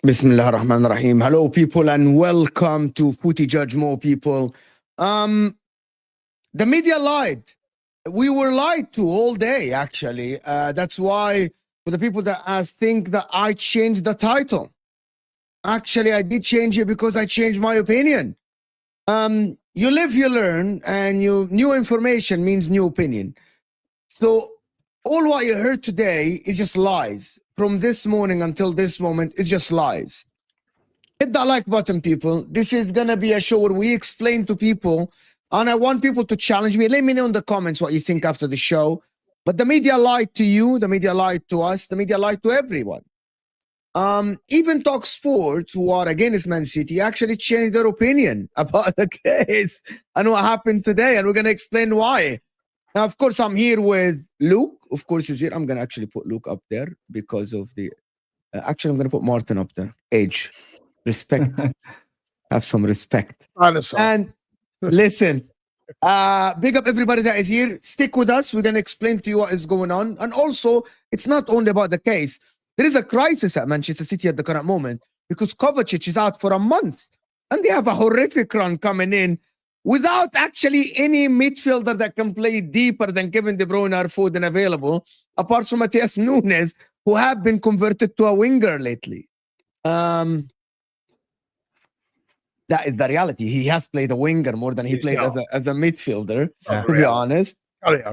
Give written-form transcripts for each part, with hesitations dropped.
Bismillah ar-Rahman ar-Rahim. Hello, people, and welcome to Footy Judge Mo, people. The media lied. We were lied to all day, actually. That's why, for the people that think that I changed the title, actually, I did change it because I changed my opinion. You live, you learn, and new information means new opinion. So all what you heard today is just lies. From this morning until this moment, it's just lies. Hit that like button, people. This is going to be a show where we explain to people, and I want people to challenge me. Let me know in the comments what you think after the show. But the media lied to you. The media lied to us. The media lied to everyone. Even Talk Sports, who are against Man City, actually changed their opinion about the case and what happened today. And we're going to explain why. Now, of course, I'm here with Luke. Of course, he's here. I'm going to actually put Luke up there because of the... actually, I'm going to put Martin up there. Age. Respect. Have some respect. Honestly. And listen, big up everybody that is here. Stick with us. We're going to explain to you what is going on. And also, it's not only about the case. There is a crisis at Manchester City at the current moment because Kovacic is out for a month. And they have a horrific run coming in without actually any midfielder that can play deeper than Kevin De Bruyne or Foden available, apart from Matthias Nunes, who have been converted to a winger lately. That is the reality. He has played a winger more than he played as a midfielder, to be honest.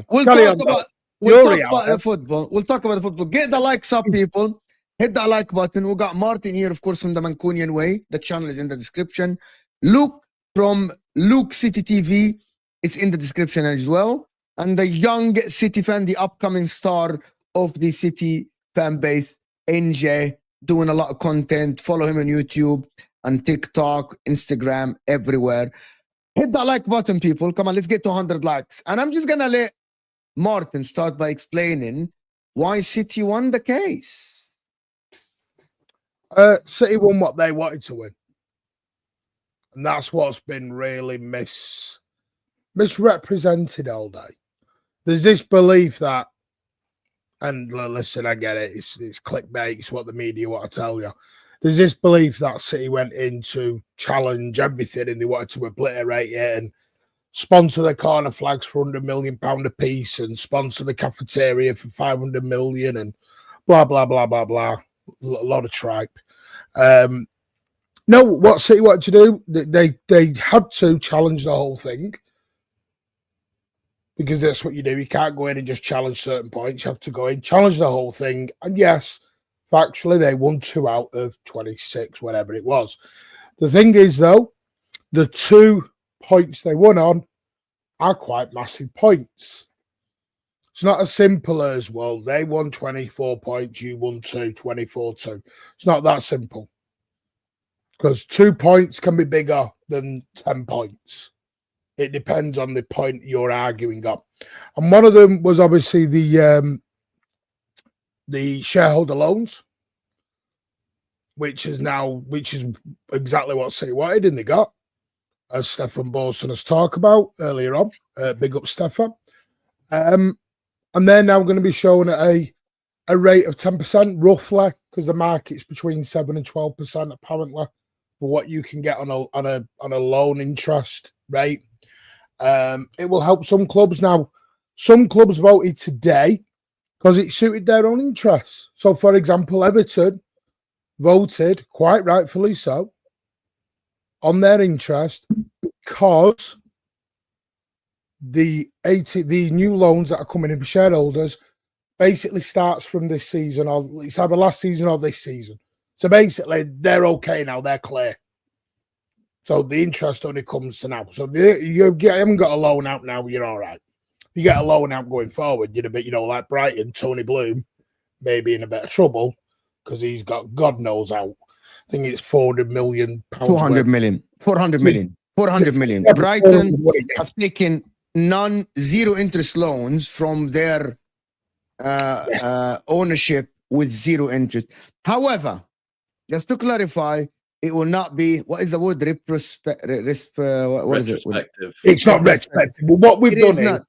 We'll talk about the football. We'll talk about the football. Get the likes up, people. Hit that like button. We got Martin here, of course, from the Mancunian Way. The channel is in the description. Luke from Luke City TV is in the description as well. And the young City fan, the upcoming star of the City fan base, NJ, doing a lot of content. Follow him on YouTube and TikTok, Instagram, everywhere. Hit that like button, people. Come on, let's get to 100 likes. And I'm just going to let Martin start by explaining why City won the case. City won what they wanted to win. And that's what's been really misrepresented all day. There's this belief that, and listen, I get it, it's clickbait, it's what the media want to tell you. There's this belief that City went in to challenge everything and they wanted to obliterate it and sponsor the corner flags for £100 million a piece and sponsor the cafeteria for 500 million and blah, blah, blah, blah, blah. A lot of tripe. No, what City wanted to do, they had to challenge the whole thing because that's what you do. You can't go in and just challenge certain points. You have to go in, challenge the whole thing. And yes, factually, they won 2 out of 26, whatever it was. The thing is, though, the 2 points they won on are quite massive points. It's not as simple as, well, they won 24 points, you won 2, 24-2. It's not that simple. Because 2 points can be bigger than 10 points. It depends on the point you're arguing on. And one of them was obviously the shareholder loans, which is exactly what City wanted, and they got, as Stefan Bolson has talked about earlier on. Big up, Stefan. And they're now going to be shown at a rate of 10%, roughly, because the market's between 7 and 12%, apparently, for what you can get on a loan interest rate. It will help some clubs. Now, some clubs voted today because it suited their own interests. So, for example, Everton voted, quite rightfully so, on their interest because the new loans that are coming in for shareholders basically starts from this season, or it's either last season or this season. So basically, they're okay now, they're clear. So the interest only comes to now. So you haven't got a loan out now, you're all right. You get a loan out going forward, you're a bit, like Brighton, Tony Bloom, maybe in a bit of trouble because he's got God knows out. I think it's 400 million pounds. 400 million. 400 million. 400 million. Brighton have taken zero interest loans from their ownership with zero interest. However, just to clarify, it will not be, what is the word? What is it? It's not retrospective. But what we've done is,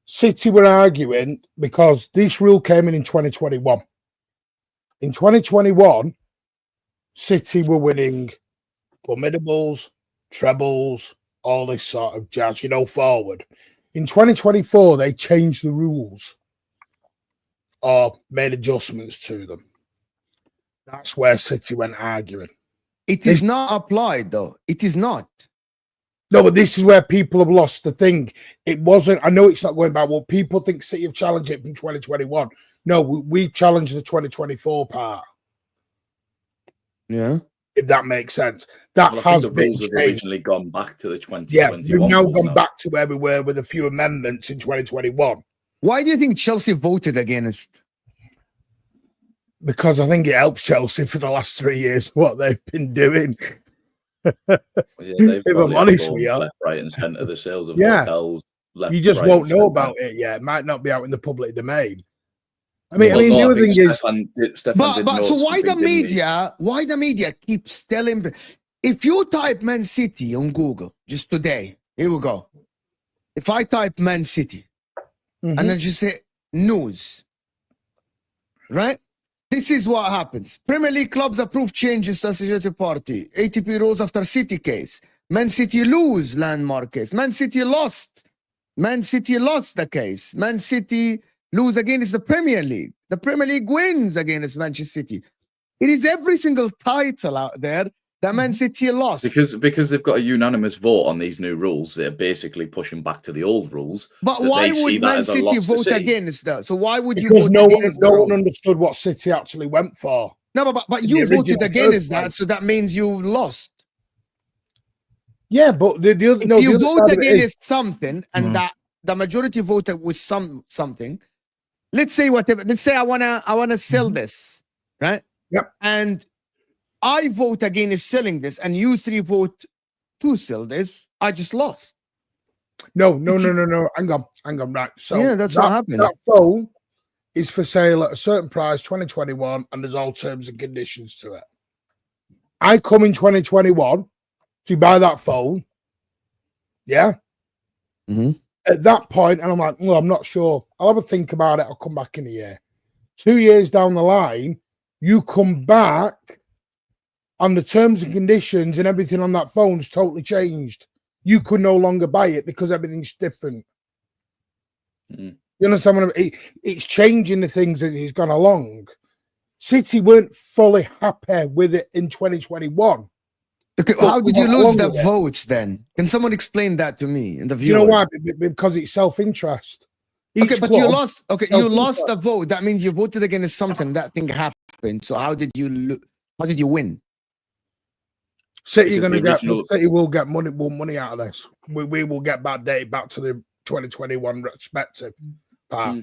City were arguing because this rule came in 2021. In 2021, City were winning formidables, trebles, all this sort of jazz, forward. In 2024, they changed the rules or made adjustments to them. That's where City went arguing. It is not applied, though. It is not. No, but this is where people have lost the thing. It wasn't, I know it's not going back. Well, people think City have challenged it from 2021. No, we challenged the 2024 part. Yeah. If that makes sense. That has been changed. Originally gone back to the 2021. Yeah, we've now gone back to where we were with a few amendments in 2021. Why do you think Chelsea voted against? Because I think it helps Chelsea for the last 3 years, what they've been doing. If I'm honest with you, left, right, and centre, the sales of hotels. Left, you just right, won't know about it yet. It might not be out in the public domain. The other thing is, but so why the media keeps telling? If you type Man City on Google just today, here we go. If I type Man City and then just say news, right? This is what happens. Premier League clubs approve changes to associated party. ATP rules after City case. Man City lose landmark case. Man City lost. Man City lost the case. Man City lose against the Premier League. The Premier League wins against Manchester City. It is every single title out there that Man City lost. Because they've got a unanimous vote on these new rules. They're basically pushing back to the old rules. But why would Man City vote against that? So why would you vote against that? No one understood what City actually went for. No, but you voted against that, so that means you lost. Yeah, but if you vote against something and that the majority voted with something, let's say whatever. Let's say I wanna sell this, right? Yep. And I vote against selling this, and you 3 vote to sell this. I just lost. No. Hang on. Right. So yeah, that's what happened. That phone is for sale at a certain price, 2021, and there's all terms and conditions to it. I come in 2021 to buy that phone. Yeah. At that point, and I'm like, well, I'm not sure. I'll have a think about it. I'll come back in a year. 2 years down the line, you come back and the terms and conditions and everything on that phone's totally changed. You could no longer buy it because everything's different. You understand what I mean? It's changing the things as it's gone along. City weren't fully happy with it in 2021. Okay, how did you lose the votes then? Can someone explain that to me and the viewers? You know why? Because it's self-interest. Okay, but you lost. Okay, you lost the vote. That means you voted against something. That thing happened. happened. So how did you win? City Because going the to get original- City will get more money out of this. We will get backdated back to the 2021 respective part.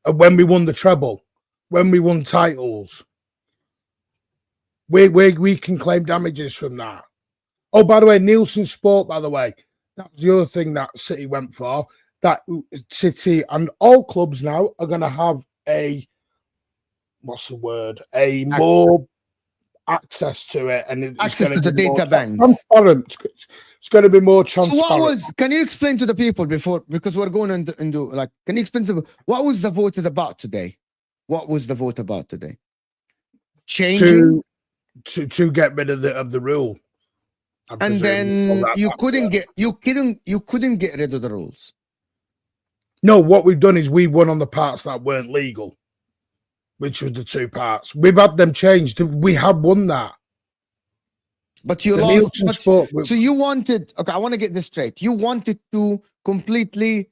And when we won the treble, when we won titles, we can claim damages from that. Oh, by the way, Nielsen Sport, by the way, that was the other thing that City went for. That City and all clubs now are going to have a more access to it, and it's Access to the be more data banks. Transparent. It's going to be more transparent. So can you explain to the people because we're going into like, can you explain to what was the vote is about today? What was the vote about today? Changing to get rid of the rule. And then you couldn't get rid of the rules. No, what we've done is we won on the parts that weren't legal, which was the 2 parts. We've had them changed. We have won that. But you lost. So you wanted, okay, I want to get this straight. You wanted to completely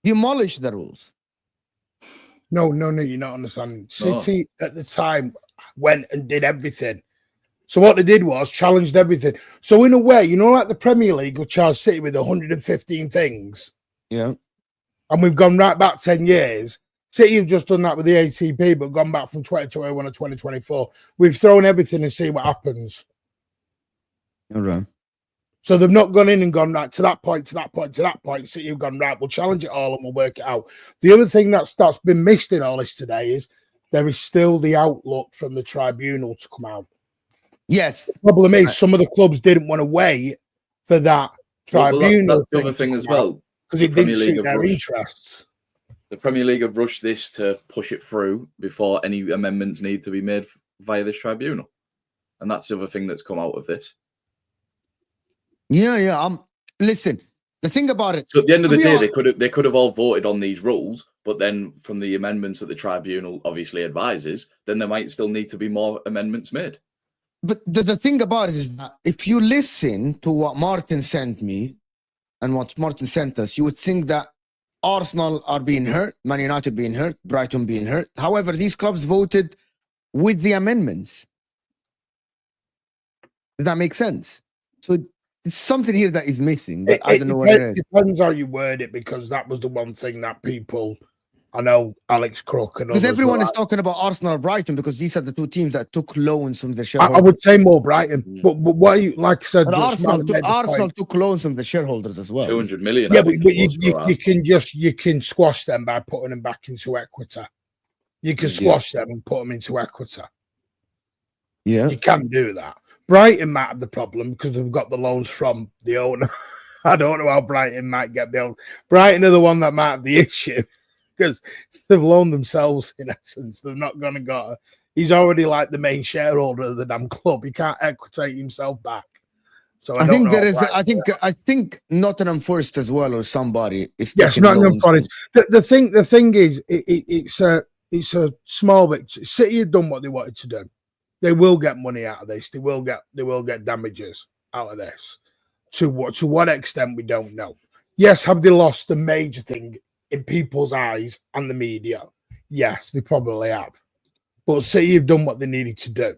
demolish the rules. No, you're not understanding. City at the time went and did everything. So what they did was challenged everything. So in a way, like the Premier League will charge City with 115 things. Yeah. And we've gone right back 10 years. City have just done that with the ATP, but gone back from 2021 to 2024. We've thrown everything and see what happens. All right. So they've not gone in and gone right to that point, to that point, to that point. City have gone right. We'll challenge it all and we'll work it out. The other thing that's been missed in all this today is there is still the outlook from the tribunal to come out. Yes. The problem is some of the clubs didn't want to wait for that tribunal. That's the other thing as well, because it didn't suit their interests. The Premier League have rushed this to push it through before any amendments need to be made via this tribunal, and that's the other thing that's come out of this. Yeah. Listen, the thing about it. So at the end of the day, they could have all voted on these rules, but then from the amendments that the tribunal obviously advises, then there might still need to be more amendments made. But the thing about it is that if you listen to what Martin sent me and what Martin sent us, you would think that Arsenal are being hurt, Man United being hurt, Brighton being hurt. However, these clubs voted with the amendments. Does that make sense? So it's something here that is missing, but I don't know what it is. It depends how you word it, because that was the one thing that people, I know Alex Crook and because everyone is talking about Arsenal or Brighton because these are the 2 teams that took loans from the shareholders. I would say more Brighton, but what you like I said, but Arsenal took loans from the shareholders as well. 200 million. Yeah, but you can squash them by putting them back into equity. You can squash them and put them into equity. Yeah, you can do that. Brighton might have the problem because they've got the loans from the owner. I don't know how Brighton might get the loan. Brighton are the one that might have the issue, because they've loaned themselves in essence. They're not going to go. He's already like the main shareholder of the damn club. He can't equitate himself back. So I think there is. I think Nottingham Forest as well, or somebody is. Yes, Nottingham Forest. The thing is, it's a small bit. City have done what they wanted to do. They will get money out of this. They will get damages out of this. To what extent, we don't know. Yes, have they lost the major thing in people's eyes and the media? Yes, they probably have. But City have done what they needed to do.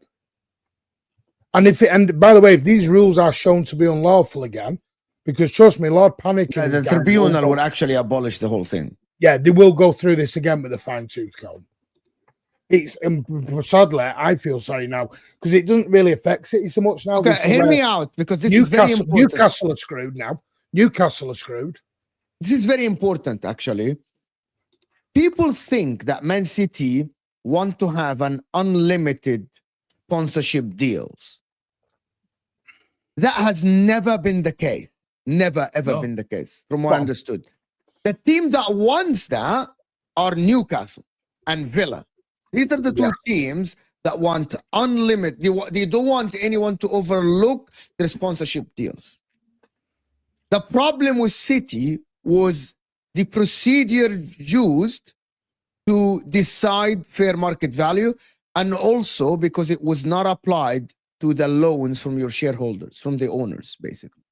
And by the way, if these rules are shown to be unlawful again, because trust me, Lord Panic, the tribunal will actually abolish the whole thing. Yeah, they will go through this again with a fine-tooth comb. It's sadly, I feel sorry now because it doesn't really affect City so much now. Okay, hear me out, because this is very important. Newcastle are screwed now. Newcastle are screwed. This is very important, actually. People think that Man City want to have an unlimited sponsorship deals. That has never been the case. Never, ever been the case, from what I understood. The team that wants that are Newcastle and Villa. These are the 2 teams that want unlimited. They don't want anyone to overlook their sponsorship deals. The problem with City was the procedure used to decide fair market value, and also because it was not applied to the loans from your shareholders, from the owners, basically.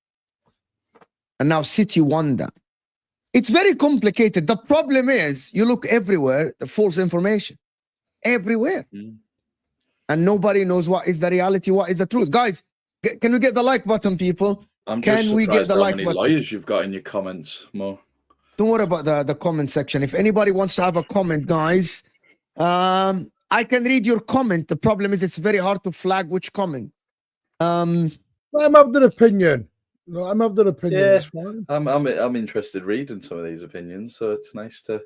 And now City won that. It's very complicated. The problem is, you look everywhere, the false information. Everywhere. and nobody knows what is the reality, what is the truth. Guys, can we get the like button, people? Can we get the like button? How many lawyers you've got in your comments, Mo? Don't worry about the comment section. If anybody wants to have a comment, guys, I can read your comment. The problem is it's very hard to flag which comment. I'm of the opinion. No, I'm of the opinion. Yeah, I'm interested reading some of these opinions, so it's nice to.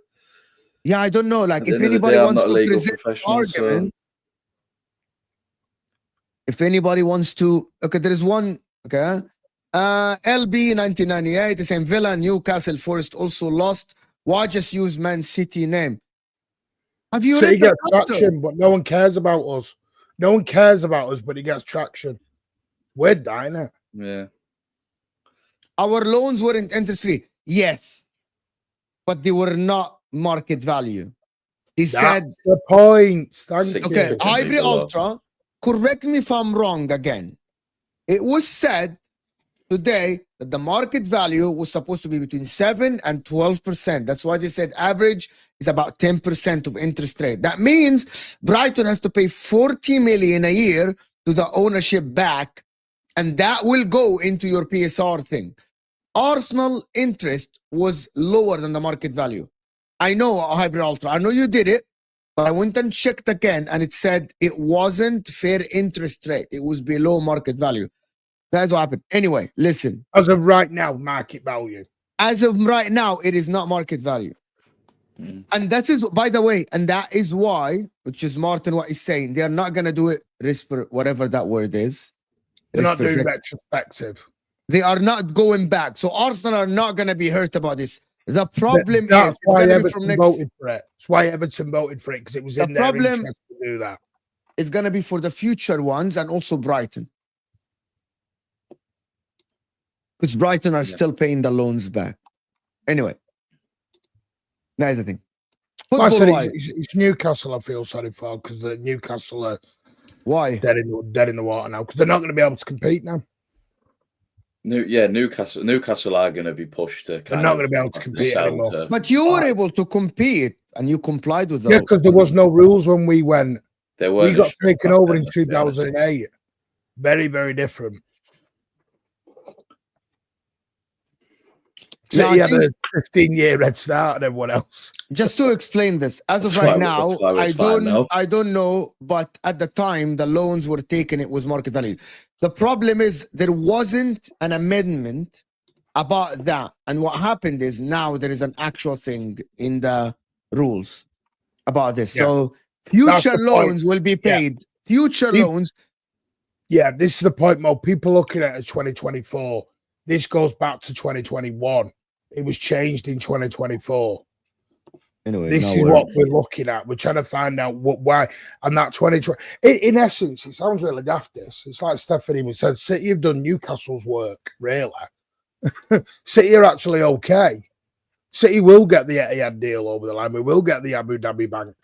Yeah, I don't know. Like, if anybody wants to present an argument, if anybody wants to, okay, there is one. Okay, LB 1998, the same Villa, Newcastle, Forest also lost. Why just use Man City name? Have you so he gets traction, but no one cares about us. No one cares about us, but he gets traction. We're dying it. Yeah. Our loans weren't interest free. Yes, but they were not market value. He said the point. Okay, Hybrid Ultra. Correct me if I'm wrong again. It was said today that the market value was supposed to be between 7 and 12%. That's why they said average is about 10% of interest rate. That means Brighton has to pay 40 million a year to the ownership back, and that will go into your PSR thing. Arsenal interest was lower than the market value. I know, Hybrid Ultra. I know you did it, but I went and checked again, and it said it wasn't fair interest rate. It was below market value. That's what happened. Anyway, listen. As of right now, market value. As of right now, it is not market value. And that is, by the way, and that is why, which is Martin what he's saying, they are not going to do it, whatever that word is. They're not doing retrospective. They are not going back. So Arsenal are not going to be hurt about this. The problem is it's going to be from next. Voted for it. That's why Everton voted for it, because it was in their interest to do that. It's going to be for the future ones and also Brighton. Because Brighton are still paying the loans back. Anyway, that's the thing. I said it's Newcastle I feel sorry for, because the Newcastle are dead in the water now, because they're not going to be able to compete now. Newcastle are going to be pushed to. They're not going to be able to compete anymore. But you were able to compete, and you complied with those. Yeah, because there was no rules when we went. We got taken over in 2008. Very, very different. So he had a 15-year head start and everyone else. Just to explain this, as of right now, I don't know, but at the time the loans were taken, it was market value. The problem is there wasn't an amendment about that. And what happened is now there is an actual thing in the rules about this. Yeah. So future loans will be paid. Yeah. Future loans. Yeah, this is the point, Mo. People looking at it as 2024. This goes back to 2021. It was changed in 2024. Anyway, this is what we're looking at. We're trying to find out why. And that 2020, in essence, it sounds really daft. It's like Stephanie said, City have done Newcastle's work, really. City are actually okay. City will get the Etihad deal over the line. We will get the Abu Dhabi Bank.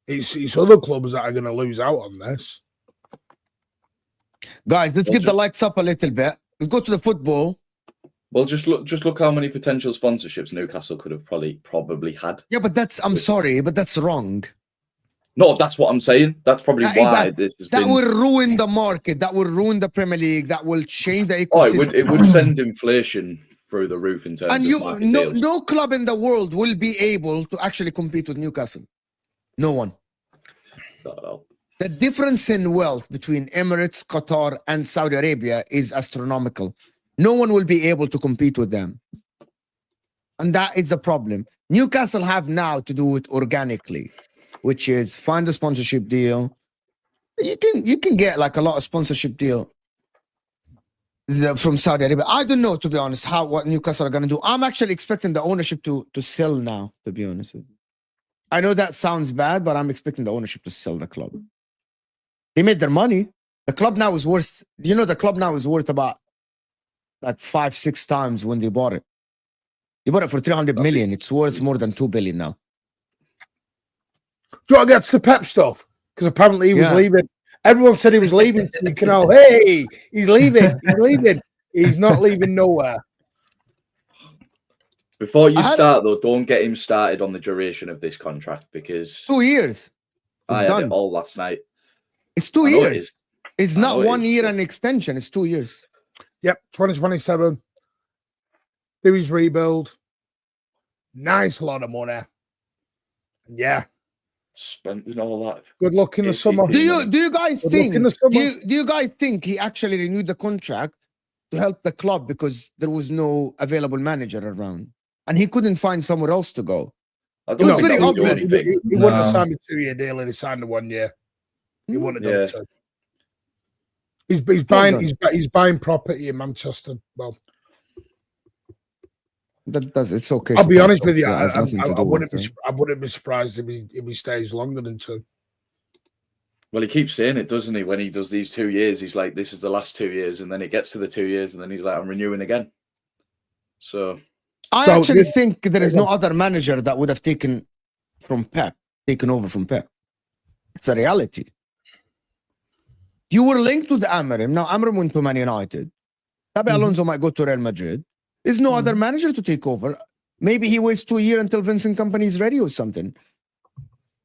It's other clubs that are going to lose out on this. Guys, let's get the likes up a little bit. Let's go to the football. Well, just look how many potential sponsorships Newcastle could have probably had. Yeah, but I'm sorry, but that's wrong. No, that's what I'm saying. That's probably why that will ruin the market. That will ruin the Premier League. That will change the ecosystem. It would send inflation through the roof in terms of no club in the world will be able to actually compete with Newcastle. No one. Not at all. The difference in wealth between Emirates, Qatar, and Saudi Arabia is astronomical. No one will be able to compete with them. And that is the problem. Newcastle have now to do it organically, which is find a sponsorship deal. You can get like a lot of sponsorship deal from Saudi Arabia. I don't know, to be honest, what Newcastle are going to do. I'm actually expecting the ownership to sell now, to be honest with you. I know that sounds bad, but I'm expecting the ownership to sell the club. They made their money. The club now is worth, the club now is worth about like 5-6 times when they bought it. They bought it for 300 million. It's worth more than 2 billion now. Do you want to get to the Pep stuff? Because apparently he was leaving. Everyone said he was leaving. Hey, he's leaving. He's leaving. He's not leaving nowhere. Before you start, though, don't get him started on the duration of this contract, because 2 years. I had it all last night. It's 2 I know it years. is. It's I not know it 1 is, year but- and extension. It's 2 years. Yep, 2027. Do his rebuild. Nice lot of money. Yeah. Spending all that. Good luck in the summer. Do you guys Good luck think in the summer. do you guys think he actually renewed the contract to help the club because there was no available manager around and he couldn't find somewhere else to go? I It was don't think very that was the obvious. only thing. He wouldn't have No. signed a 2-year deal and he signed a 1 year. He wouldn't have Yeah. done so. He's buying property in Manchester. Well, That does it's okay. I'll to be buy honest with you. property. It has nothing to do with it. I wouldn't be surprised if he stays longer than 2. Well, he keeps saying it, doesn't he? When he does these 2 years, he's like, "This is the last 2 years," and then it gets to the 2 years, and then he's like, "I'm renewing again." So I So actually this- think there is no other manager that would have taken over from Pep. It's a reality. You were linked with Amarim. Now Amarim went to Man United. Xabi Alonso might go to Real Madrid. There's no other manager to take over. Maybe he waits 2 years until Vincent Kompany is ready or something.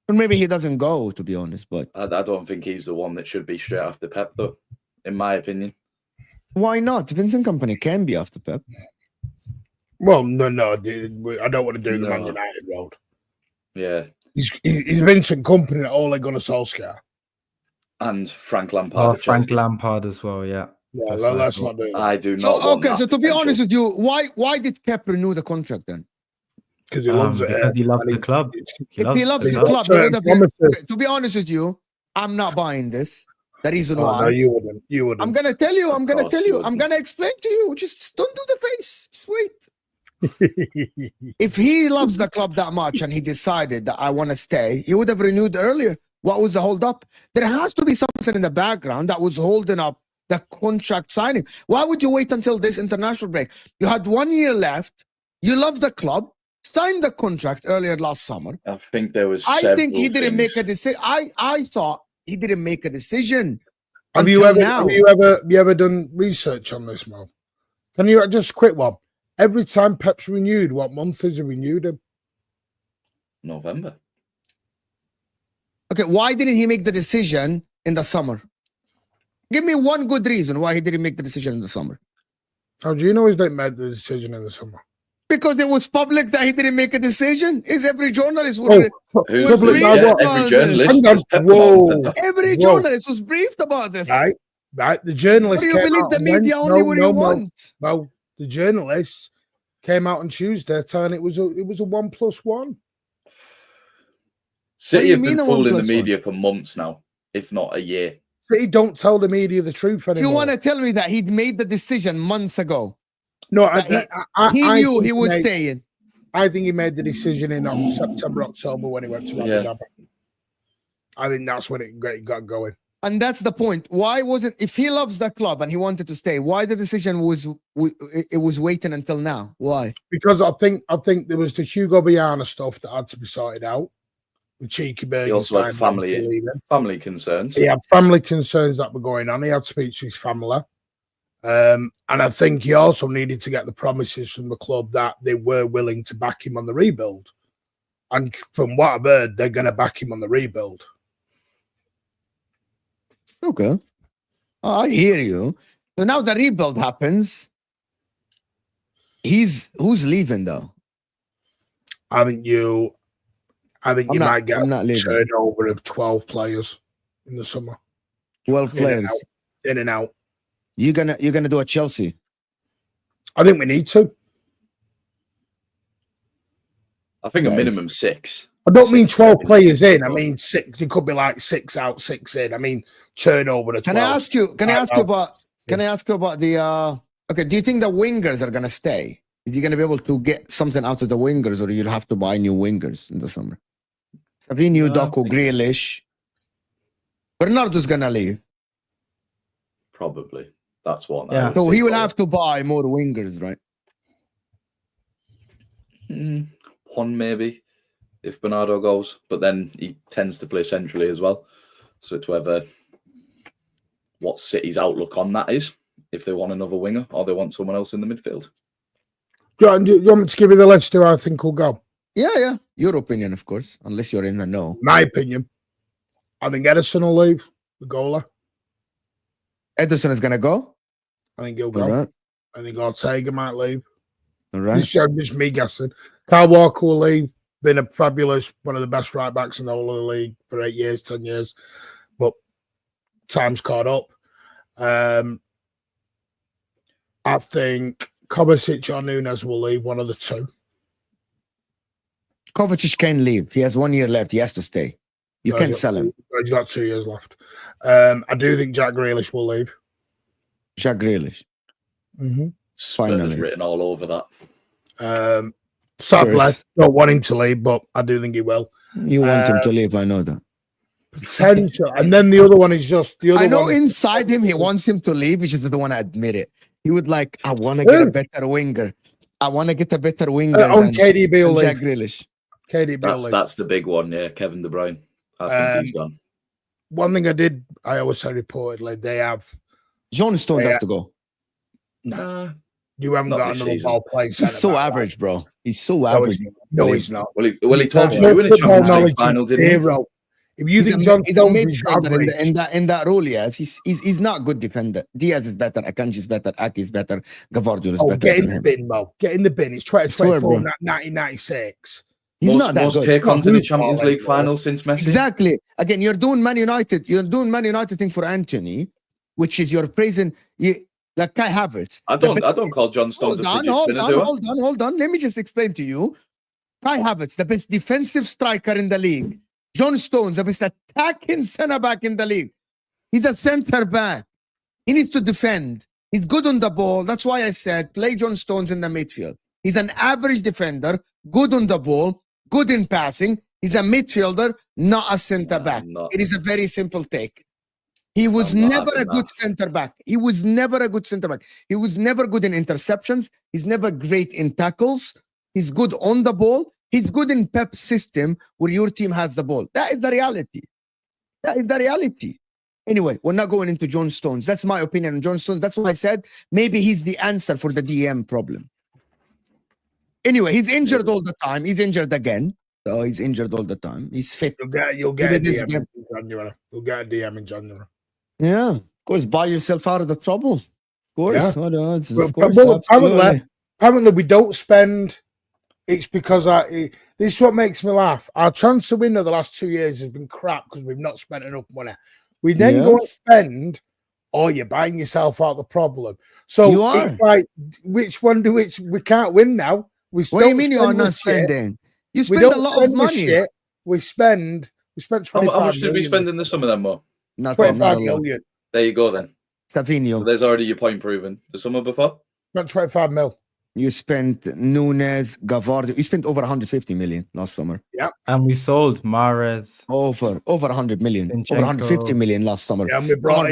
Or maybe he doesn't go, to be honest. But I don't think he's the one that should be straight after Pep, though, in my opinion. why not? Vincent Kompany can be after Pep. Well, no, I don't want to do the Man No. United road. Yeah, He's Vincent Company at Ole Gunnar Solskjaer. and Frank Lampard. Oh, of Frank Chelsea. Lampard as well. Yeah. Yeah, That's what I let's thought. not do that. I do not. So want okay, that so to be potential. honest with you, why did Pep renew the contract then? Because he loves it. Because he loves and the club. If he loves he's the got club, he certain would have. promises. Okay, to be honest with you, I'm not buying this. The reason Oh, why no, you wouldn't. You wouldn't. I'm gonna tell you, I'm gonna course tell you you, I'm wouldn't. gonna explain to you. Just don't do the face. Just wait. If he loves the club that much and he decided that I want to stay, he would have renewed earlier. What was the hold up? There has to be something in the background that was holding up the contract signing. Why would you wait until this international break? You had 1 year left. You love the club. Signed the contract earlier last summer. I think there was. I think he several didn't make a things. decision. I thought he didn't make a decision. Have you until now. ever done research on this, Mo? Can you just a quick one? Every time Pep's renewed, what month is he renewed him? November. Okay, why didn't he make the decision in the summer? Give me one good reason why he didn't make the decision in the summer. How do you know he's not made the decision in the summer? Because it was public that he didn't make a decision. Is every journalist would Who's Public been- now yeah, what? every Hang journalist. on. has Pep Whoa. come out. every Whoa. journalist was briefed about this. Right. The Or journalists you came believe out the and media went- only no, when no, you no. want? Well, the journalists came out on Tuesday telling it was a 1+1. City you have been mean a fooling the 1+1? media for months now, if not a year. City don't tell the media the truth anymore. You want to tell me that he'd made the decision months ago? No, that I He knew think he was made- staying. I think he made the decision in September, October when he went to Abu Yeah. Dhabi. I think that's when it got going. And that's the point. Why wasn't, if he loves the club and he wanted to stay, why the decision was waiting until now? Why? Because I think there was the Hugo Biana stuff that had to be sorted out. The cheeky He also had Bergenstein. family concerns. He had family concerns that were going on. He had to speak to his family. And I think he also needed to get the promises from the club that they were willing to back him on the rebuild. And from what I've heard, they're going to back him on the rebuild. Okay. I hear you. So now the rebuild happens. Who's leaving though? I think you might get I'm not a leaving. turnover of 12 players in the summer. 12 players. In and out. You're gonna do a Chelsea. I think we need to. I think a Guys. minimum 6. I don't mean 12 Six. players in. I mean 6. It could be like 6 out, 6 in. I mean turnover of 12. Can I ask you about the okay, do you think the wingers are gonna stay? Are you gonna be able to get something out of the wingers, or you'll have to buy new wingers in the summer? Savinho, No, I Doku, think- Grealish. Bernardo's gonna leave. Probably. That's what. Yeah. So he will have to buy more wingers, right? One maybe, if Bernardo goes, but then he tends to play centrally as well. So it's whether what City's outlook on that is, if they want another winger or they want someone else in the midfield. John, do you want me to give you the list who I think will go? Yeah. Your opinion, of course, unless you're in the know. My opinion. I think Edison will leave. the goalie. Ederson is going to go. I think he'll All go. right. I think Ortega might leave. All right. This is just me guessing. Kyle Walker will leave. Been a fabulous, one of the best right backs in the whole of the league for 8 years, 10 years. But time's caught up. I think Kovacic or Nunes will leave, one of the two. Kovacic can leave. He has 1 year left. He has to stay. You can't sell him. He's got 2 years left. I do think Jack Grealish will leave. Jack Grealish. Spurs written all over that. Sadly, don't want him to leave, but I do think he will. You want him to leave. I know that. Potential. And then the other one is just the other I know one. inside him, he wants him to leave, which is the one I admit it. He would like, I want to get a better winger. I want to get a better winger. On KDB will leave. Jack Grealish. KDB will leave. That's the big one, yeah. Kevin De Bruyne. I think he's gone. One thing I always say reportedly, they have. John Stones has to go. No. You haven't Not got this another season. ball playing. He's so average, bro. He's so average. No, he's not. Well, he told you No to win a football Champions knowledge League final, is didn't he? zero. If you He's think John a Stones is midfielder average, in that role, yes. He's not good defender. Diaz is better. Akanji is better. Aki is better. Guardiola is better get in than the him. bin, Mo. Get in the bin. It's Swear, 2024, bro. 1996. He's most not that good. take-ons in Not the Champions good League ball, final since Messi. Exactly. Again, you're doing Man United. You're doing Man United thing for Anthony, which is you're praising like Kai Havertz. I don't call John Stones a fidget spinner, do I? Hold on. Let me just explain to you. Kai Havertz, the best defensive striker in the league. John Stones, the best attacking center back in the league. He's a center back. He needs to defend. He's good on the ball. That's why I said play John Stones in the midfield. He's an average defender, good on the ball, good in passing. He's a midfielder, not a center back. It is a very simple take. He was never a good center back. He was never a good center back. He was never good in interceptions. He's never great in tackles. He's good on the ball. He's good in Pep's system where your team has the ball. That is the reality. That is the reality. Anyway, we're not going into John Stones. That's my opinion on John Stones. That's why I said maybe he's the answer for the DM problem. Anyway, he's injured all the time. He's injured again. So he's injured all the time. He's fit. You'll get a DM in January. You'll get a DM in January. Yeah, of course. Buy yourself out of the trouble. Of course. Yeah. Of course. Apparently, we don't spend. It's because this is what makes me laugh. Our transfer window the last 2 years has been crap because we've not spent enough money. We then go and spend, or you're buying yourself out of the problem. So it's like, which one do we can't win now? What do you mean you are not spending? You spend a lot of money. We spent 25 How much did we spend in the summer then, Mo? 25 million. There you go then. Savinho. So there's already your point proven. The summer before? Spent 25 mil. You spent Nunes, Gavardo. You spent over 150 million last summer. Yeah. And we sold Mahrez. Over 100 million. Zinchenko. Over 150 million last summer. Yeah, and we brought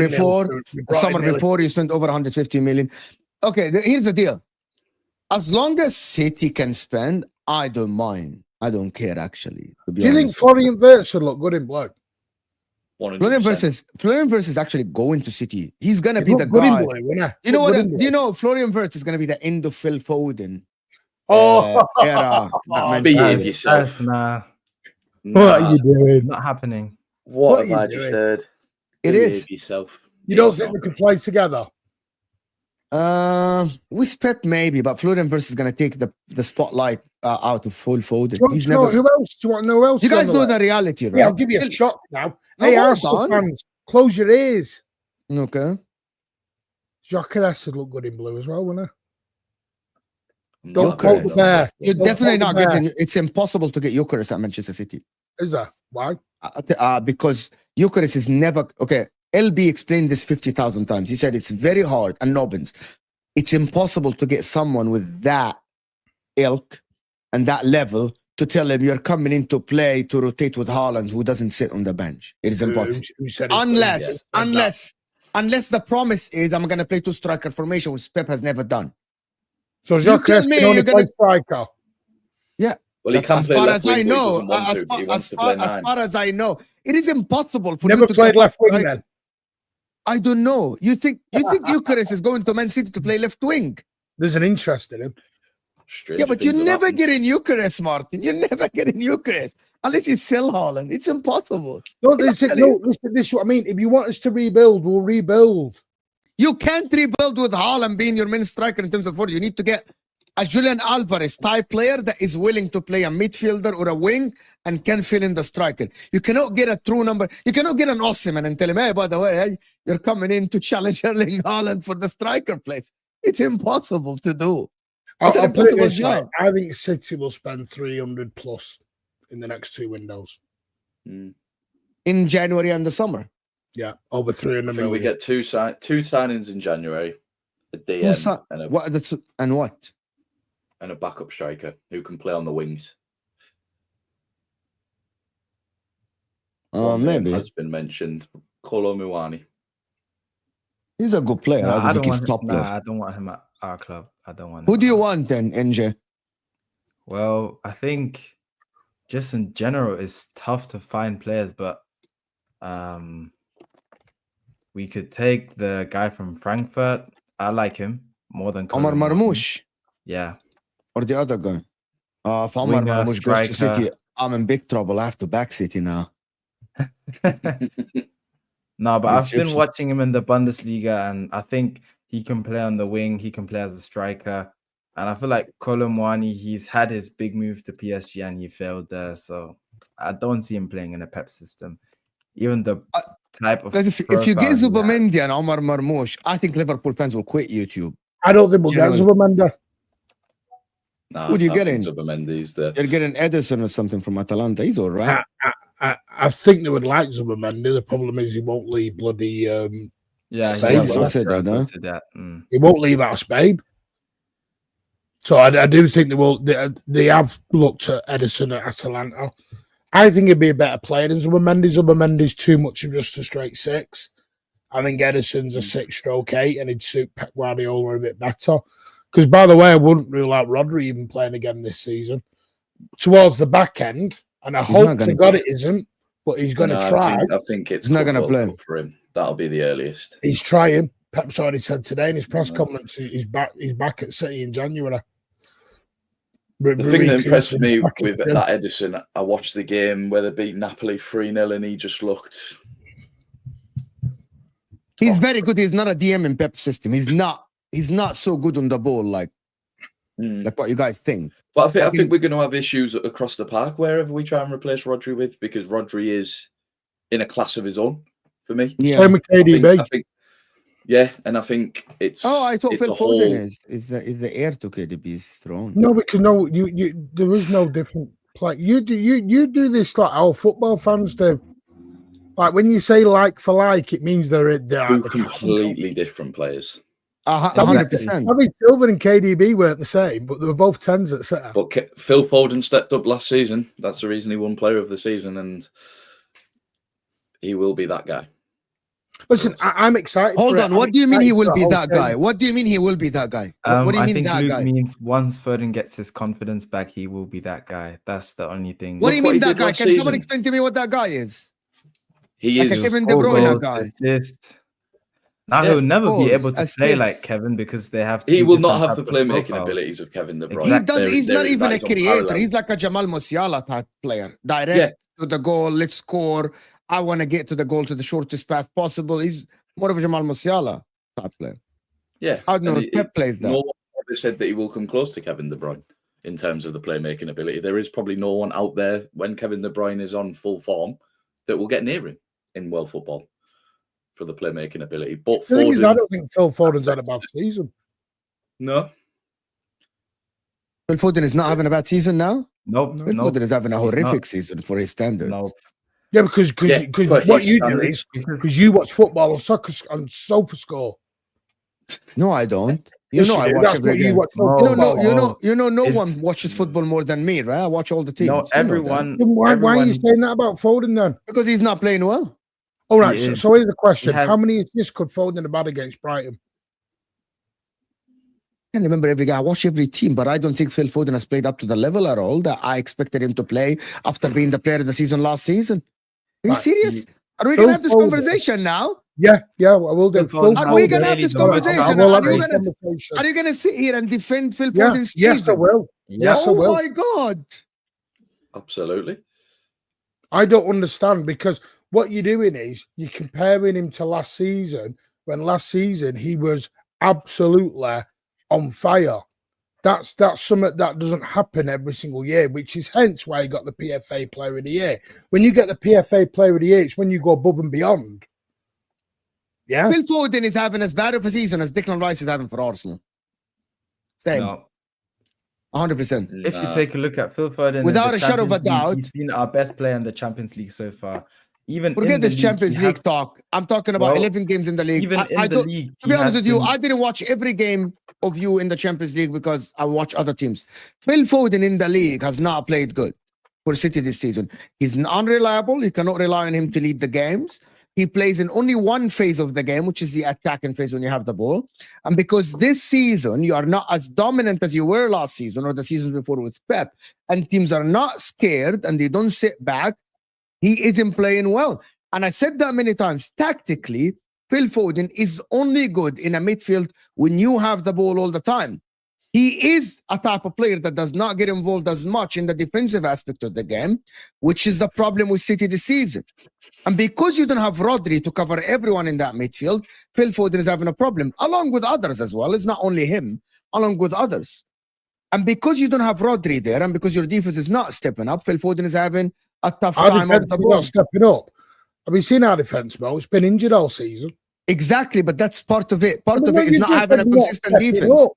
summer before you spent over 150 million. Okay, here's the deal. As long as City can spend, I don't mind. I don't care, actually. Do you think Florian Wirtz should look good in black? Florian Wirtz is actually going to City. He's gonna be the guy. You know what? Do you know Florian Wirtz is gonna be the end of Phil Foden era? Behave yourself. Nah. What are you doing? Not happening. What have I just heard? It is. Yourself. You don't think they could play together? With Pep maybe, but Florian Wirtz is gonna take the spotlight out of Phil Foden. Who else? Do you want to know who else? You guys know the reality, right? Yeah, I'll give you a shock now. Hey, Arsenal fans, close your ears. Okay. Gyökeres would look good in blue as well, wouldn't he? Don't quote the bear. You're definitely not getting. It's impossible to get Gyökeres at Manchester City. Is that why? Because Gyökeres is never okay. LB explained this 50,000 times. He said it's very hard, and Nobbins, it's impossible to get someone with that ilk and that level to tell him you're coming into play to rotate with Haaland, who doesn't sit on the bench. It is impossible. Unless the promise is I'm going to play 2-striker formation, which Pep has never done. So Gyökeres can only play striker. Yeah. Well, he can as play far left as I wing, know, as far as I know, it is impossible for never you to played left wing then. I don't know. You think Gyökeres is going to Man City to play left wing? There's an interest in him. Strange Yeah, but you things have never happened. get in Eucharist, Martin. You never get in Eucharist unless you sell Haaland. It's impossible. No, listen, this is what I mean. If you want us to rebuild, we'll rebuild. You can't rebuild with Haaland being your main striker in terms of forward. You need to get a Julian Alvarez type player that is willing to play a midfielder or a wing and can fill in the striker. You cannot get a true number. You cannot get an Osimhen and tell him, hey, by the way, hey, you're coming in to challenge Erling Haaland for the striker place. It's impossible to do. It's an I'll put it impossible this way, job. I think City will spend 300 plus in the next 2 windows. In January and the summer. Yeah, over 300 I think we million. get two signings in January, a DM and a backup striker who can play on the wings. One name Maybe. has been mentioned, Kolo Muani. He's a good player. I don't think he's top player. I don't want him at our club. I don't want. Who him do you at- want then, NJ? Well, I think just in general, it's tough to find players, but we could take the guy from Frankfurt. I like him more than Omar Kolo Muani. Marmoush Yeah. or the other guy? If Omar Winger, Marmoush goes to striker. City, I'm in big trouble. I have to back City now. No, but I've been Egyptian. watching him in the Bundesliga, and I think he can play on the wing. He can play as a striker, and I feel like Kolo Muani, he's had his big move to PSG and he failed there. So I don't see him playing in a Pep system. Even the type of Because if you profile get he has. Zubimendi and Omar Marmoush, I think Liverpool fans will quit YouTube. I don't think we'll get Zubimendi. Nah, Who'd you I get think in? Zubimendi's the You're getting Edison or something from Atalanta. He's all right. I think they would like Zubimendi. The problem is he won't leave bloody. Yeah, Spain, he so was said that, huh? to that. Mm. He won't leave out of Spain. So I do think they will. They have looked at Edison at Atalanta. I think he'd be a better player than Zubimendi. Zubimendi's too much of just a straight 6. I think Edison's a 6/8, and he'd suit Pep Guardiola a bit better. Because, by the way, I wouldn't rule out Rodri even playing again this season. Towards the back end, and I hope to God it isn't, but he's going to try. I think it's He's not gonna play for him. That'll be the earliest. He's trying. Pep's already said today in his press conference he's back. He's back at City in January. The thing that impressed me with that Edison, I watched the game where they beat Napoli 3-0, and he just looked. He's very good. He's not a DM in Pep's system. He's not so good on the ball like what you guys think. But I think we're going to have issues across the park wherever we try and replace Rodri with, because Rodri is in a class of his own for me. Yeah. Same with KDB. I think, yeah, and I think it's. I thought it's Phil a whole- Foden is the heir to KDB's throne. No, because you there is no different play. You do this like our football fans do. Like when you say like for like, it means they're Two completely different players. 100%. David Silva and KDB weren't the same, but they were both 10s at City. But Phil Foden stepped up last season. That's the reason he won Player of the Season, and he will be that guy. Listen, I'm excited. Hold for on. it. What I'm do you mean he excited will for be the whole that guy? thing. What do you mean he will be that guy? What do you I mean think that Luke guy? means once Foden gets his confidence back, he will be that guy. That's the only thing. What do you Look what mean he that did guy? last Can someone season. explain to me what that guy is? He Like a is. Kevin De Goal, Bruyne goals, guy. assist. Now Yeah, he'll never goals, be able to play assists. like Kevin because they have. He two will not different have the types of playmaking profiles. abilities of Kevin De Bruyne. Exactly. He's not even That a is creator. unparalleled. He's like a Jamal Musiala type player. Direct to the goal. Let's score. I want to get to the goal to the shortest path possible. He's more of a Jamal Musiala type player. Yeah, I don't know and if Pep plays that. No one ever said that he will come close to Kevin De Bruyne in terms of the playmaking ability. There is probably no one out there when Kevin De Bruyne is on full form that will get near him in world football for the playmaking ability. But The thing is, I Foden, don't think Phil Foden's had a bad season. no, Phil Foden is not having a bad season now. Nope. Phil Nope. Foden is having a He's horrific not. season for his standards. Nope. Yeah, because for what his you do standards. is because you watch football on soccer on SofaScore. No, I don't. You Yes, know, you I do. watch That's every what you game. watch. No, football. No It's- one watches football more than me, right? I watch all the teams. No, You know that. everyone. Then why are you everyone- saying that about Foden then? Because he's not playing well. All right, He is. so here's the question: He has- how many assists could Foden have had against Brighton? I can't remember every guy. I watch every team, but I don't think Phil Foden has played up to the level at all that I expected him to play after being the player of the season last season. Are you Right, serious? Are we Phil going to have this Foden- conversation now? Yeah, I will do. Phil Foden Are we has gonna have really this the most conversation? I will Are have you this gonna conversation. Are you gonna sit here and defend Phil Yeah, Foden's yes, I season? will. Yeah. Yes, I Oh will. my god! Absolutely. I don't understand, because what you're doing is you're comparing him to last season, when last season he was absolutely on fire. That's something that doesn't happen every single year, which is hence why he got the PFA Player of the Year. When you get the PFA Player of the Year, it's when you go above and beyond. Yeah. Phil Foden is having as bad of a season as Declan Rice is having for Arsenal. Same, No. 100%. If you take a look at Phil Foden, Without in the a shadow of a Champions League, doubt. he's been our best player in the Champions League so far. Even Forget in the this league, Champions he League has- talk. I'm talking about Well, 11 games in the league. even in I the don't, league, to be he honest has with you, been- I didn't watch every game of you in the Champions League because I watch other teams. Phil Foden in the league has not played good for City this season. He's unreliable. You cannot rely on him to lead the games. He plays in only one phase of the game, which is the attacking phase when you have the ball. And because this season you are not as dominant as you were last season or the season before with Pep, and teams are not scared and they don't sit back, he isn't playing well. And I said that many times. Tactically, Phil Foden is only good in a midfield when you have the ball all the time. He is a type of player that does not get involved as much in the defensive aspect of the game, which is the problem with City this season. And because you don't have Rodri to cover everyone in that midfield, Phil Foden is having a problem, along with others as well. It's not only him, along with others. And because you don't have Rodri there, and because your defense is not stepping up, Phil Foden is having a tough Our time defense of the is ball. not stepping up. Have you seen our defense, Mo? It's been injured all season. Exactly, but that's part of it. Part I mean, of well, it is you not just having a said not consistent stepping defense. up.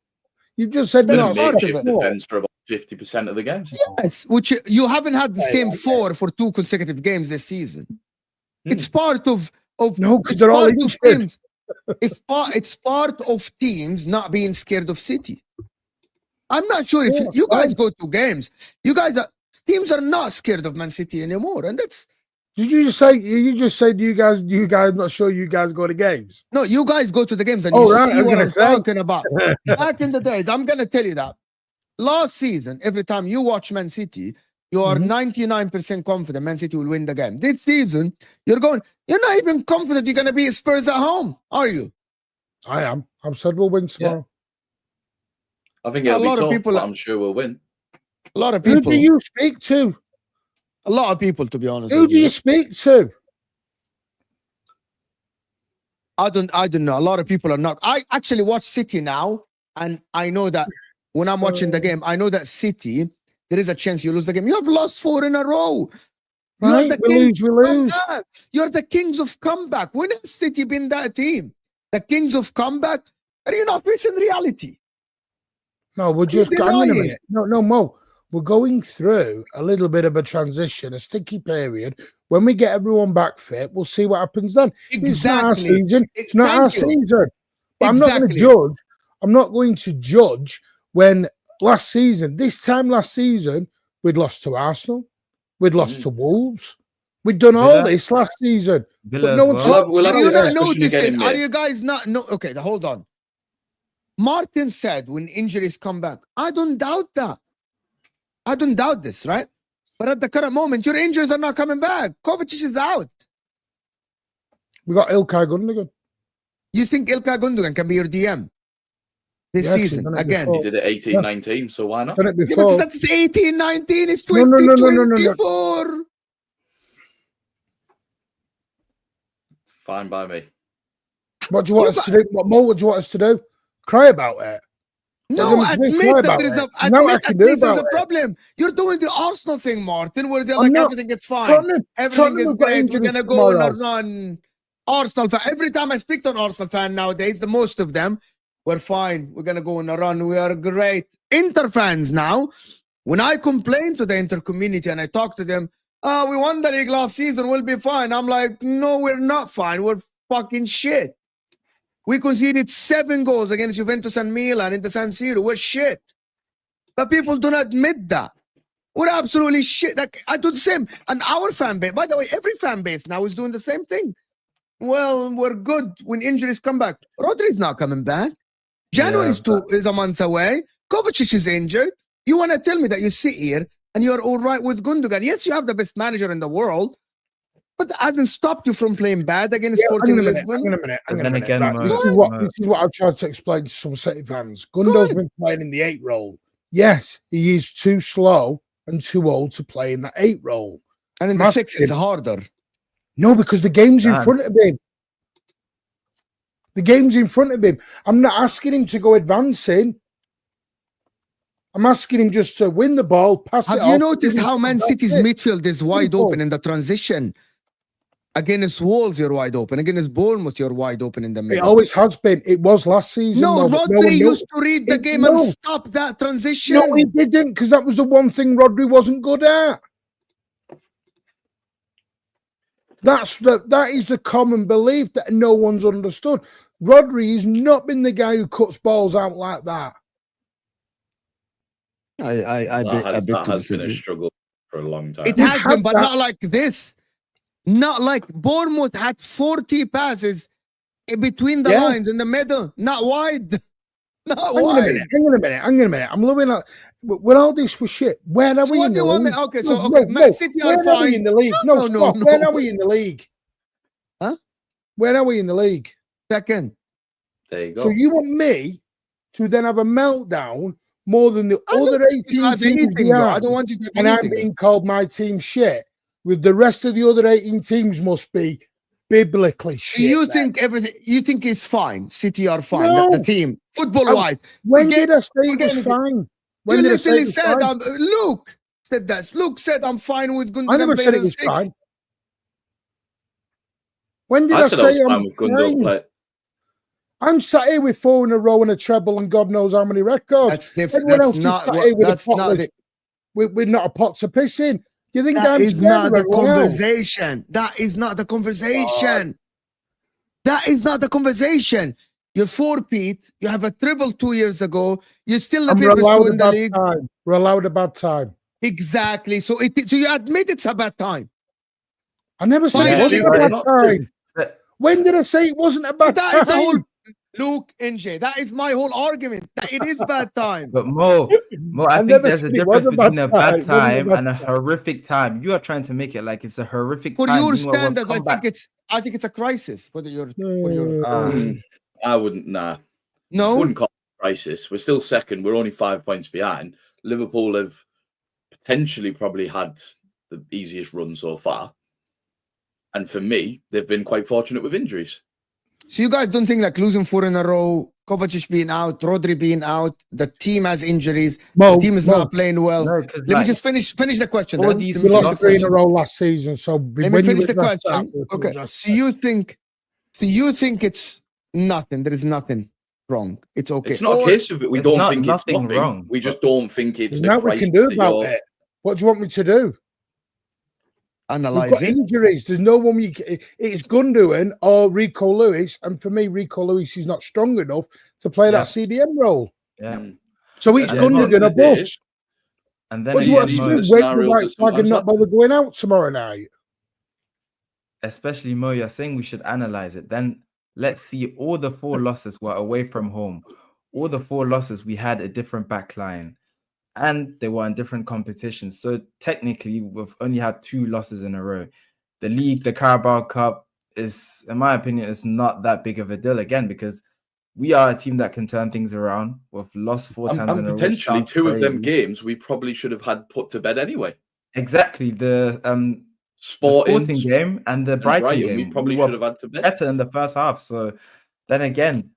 You just said That's Been a not part of stepping makeshift it. up. defense for about 50% of the games. Yes, which you haven't had the Yeah, same yeah. four for 2 consecutive games this season. It's Hmm. part of No, because it's they're all part of injured. teams. It's part of teams not being scared of City. I'm not sure if Yeah, you guys fine. go to games. You guys teams are not scared of Man City anymore, and that's Did you just say? You just said you guys not sure you guys go to games. no. You guys go to the games and Oh, you right, I see was what gonna I'm say. talking about. Back in the days, I'm gonna tell you that. Last season, every time you watch Man City, you are 99% confident Man City will win the game. This season, you're not even confident you're gonna be Spurs at home, are you? I am. I'm said we'll win tomorrow. I think A it'll be lot of tough, people but are- I'm sure we'll win. A lot of Who people. do you speak to? A lot of people, to be honest. Who with do you speak to? I don't know. A lot of people are not. I actually watch City now, and I know that when I'm watching the game, I know that City, there is a chance you lose the game. You have lost 4 in a row. You're Right, the we kings lose, we of lose. comeback. You're the kings of comeback. When has City been that team? The kings of comeback? Are you not facing reality? No, we're You just hang on a deny minute. No, Mo. We're going through a little bit of a transition, a sticky period. When we get everyone back fit, we'll see what happens then. It's not our Exactly. season. It's not our Thank you. season. But I'm not going to Exactly. judge. I'm not going to judge when this time last season, we'd lost to Arsenal. We'd lost to Wolves. We'd done all Villa. this last season. Villa But as no one well. talks We'll have Are about you this not it. discussion again noticing? in Are May. you guys not? No. Okay, hold on. Martin said when injuries come back, I don't doubt that. I don't doubt this, right? But at the current moment, your injuries are not coming back. Kovacic is out. We got Ilkay Gundogan. You think Ilkay Gundogan can be your DM this Yeah, 'cause he's season done it again? before. He did it 18-19, so why not? Done it Yeah, but before. that's 18, 19. It's No, no, no, no, no, no, no. 2024. It's fine by me. What do you want us to do? What more would you want us to do? Cry about it. No, What do you want me to admit cry that about there is it? a No, I admit can that do there's a about it. problem. You're doing the Arsenal thing, Martin, where they're I'm like not. everything is fine. Tottenham Everything is have got great. We're injuries gonna go on a tomorrow. run. Arsenal fan. Every time I speak to an Arsenal fan nowadays, the most of them, we're fine. We're gonna go on a run. We are great. Inter fans now, when I complain to the Inter community and I talk to them, we won the league last season, we'll be fine. I'm like, no, we're not fine. We're fucking shit. We conceded 7 goals against Juventus and Milan in the San Siro. We're shit. But people do not admit that. We're absolutely shit. Like, I do the same. And our fan base, by the way, every fan base now is doing the same thing. Well, we're good when injuries come back. Rodri's not coming back. January is a month away. Kovacic is injured. You want to tell me that you sit here and you're all right with Gundogan? Yes, you have the best manager in the world, But that hasn't stopped you from playing bad against Sporting Lisbon. Hang on a minute. Again, Right, this is what I've tried to explain to some City fans. Gundo's been playing in the 8 role. Yes, he is too slow and too old to play in the 8 role. And in the 6 it's harder. No, because the game's in front of him. The game's in front of him. I'm not asking him to go advancing. I'm asking him just to win the ball, pass it off. Have you noticed how Man City's midfield is wide open in the transition? Against Wolves, you're wide open. Against Bournemouth, you're wide open in the middle. It always has been. It was last season. No, Rodri used to read the game and stop that transition. No, he didn't, because that was the one thing Rodri wasn't good at. That is the common belief that no one's understood. Rodri has not been the guy who cuts balls out like that. That has been a struggle for a long time. It has been, but not like this. Not like Bournemouth had 40 passes between the lines in the middle, not wide. Not wide. Hang on a minute. I'm looking at, with all this was shit. Where are we in the league? Okay, so Man City are fine. Where are we in the league? No, stop. Where are we in the league? Huh? Where are we in the league? Second. There you go. So you want me to then have a meltdown more than the other 18 teams behind, I don't want you to have and anything. I'm being called my team shit, with the rest of the other 18 teams must be biblically shit. You think everything? You think it's fine? City are fine. No. The team, football-wise. When did I say it was fine? When You did I say literally it was said, fine? Luke said that. Luke said, I'm fine with Gundogan. I never said it was fine. When did I say I'm fine? I'm sat here with 4 in a row and a treble and God knows how many records. That's different. That's not what. That's not it. We're not a pot to piss in. You think That I'm is not the everyone else? conversation. That is not the conversation. That is not the conversation. You're 4-peat. You have a triple 2 years ago. You're still the papers to win the league. We're allowed a bad time. Exactly. So you admit it's a bad time. I never said it wasn't a bad time. When did I say it wasn't a bad time? That is the whole Luke NJ. That is my whole argument. That it is bad time. But Mo, I think there's a difference between a bad time and a horrific time. You are trying to make it like it's a horrific for time. your standards. I think it's a crisis for your. I wouldn't. Nah. No. I wouldn't call it a crisis. We're still second. We're only 5 points behind. Liverpool have potentially probably had the easiest run so far. And for me, they've been quite fortunate with injuries. So you guys don't think like losing 4 in a row, Kovacic being out, Rodri being out, the team has injuries, the team is not playing well. No, let me just finish the question. We lost 3 in a row last season, so let me finish the question. Okay. So you think it's nothing? There is nothing wrong. It's okay. It's not a case of it. We don't think it's nothing wrong. We just don't think it's nothing we can do about it. What do you want me to do? Analyze it. Injuries. There's no one. It's Gundogan or Rico Lewis, and for me, Rico Lewis is not strong enough to play that CDM role. Yeah. So it's Gundogan a bus. And then what do you want to do? Wait the right flag and not bother going out tomorrow night? Especially Mo, you're saying we should analyze it. Then let's see. All the 4 losses were away from home. All the 4 losses we had a different back line. And they were in different competitions. So technically, we've only had 2 losses in a row. The league, the Carabao Cup is, in my opinion, is not that big of a deal again because we are a team that can turn things around. We've lost 4 times in a row. Potentially 2 of them games we probably should have had put to bed anyway. Exactly. The Sporting game and the Brighton game. We probably should have had to bed. Better in the first half. So then again,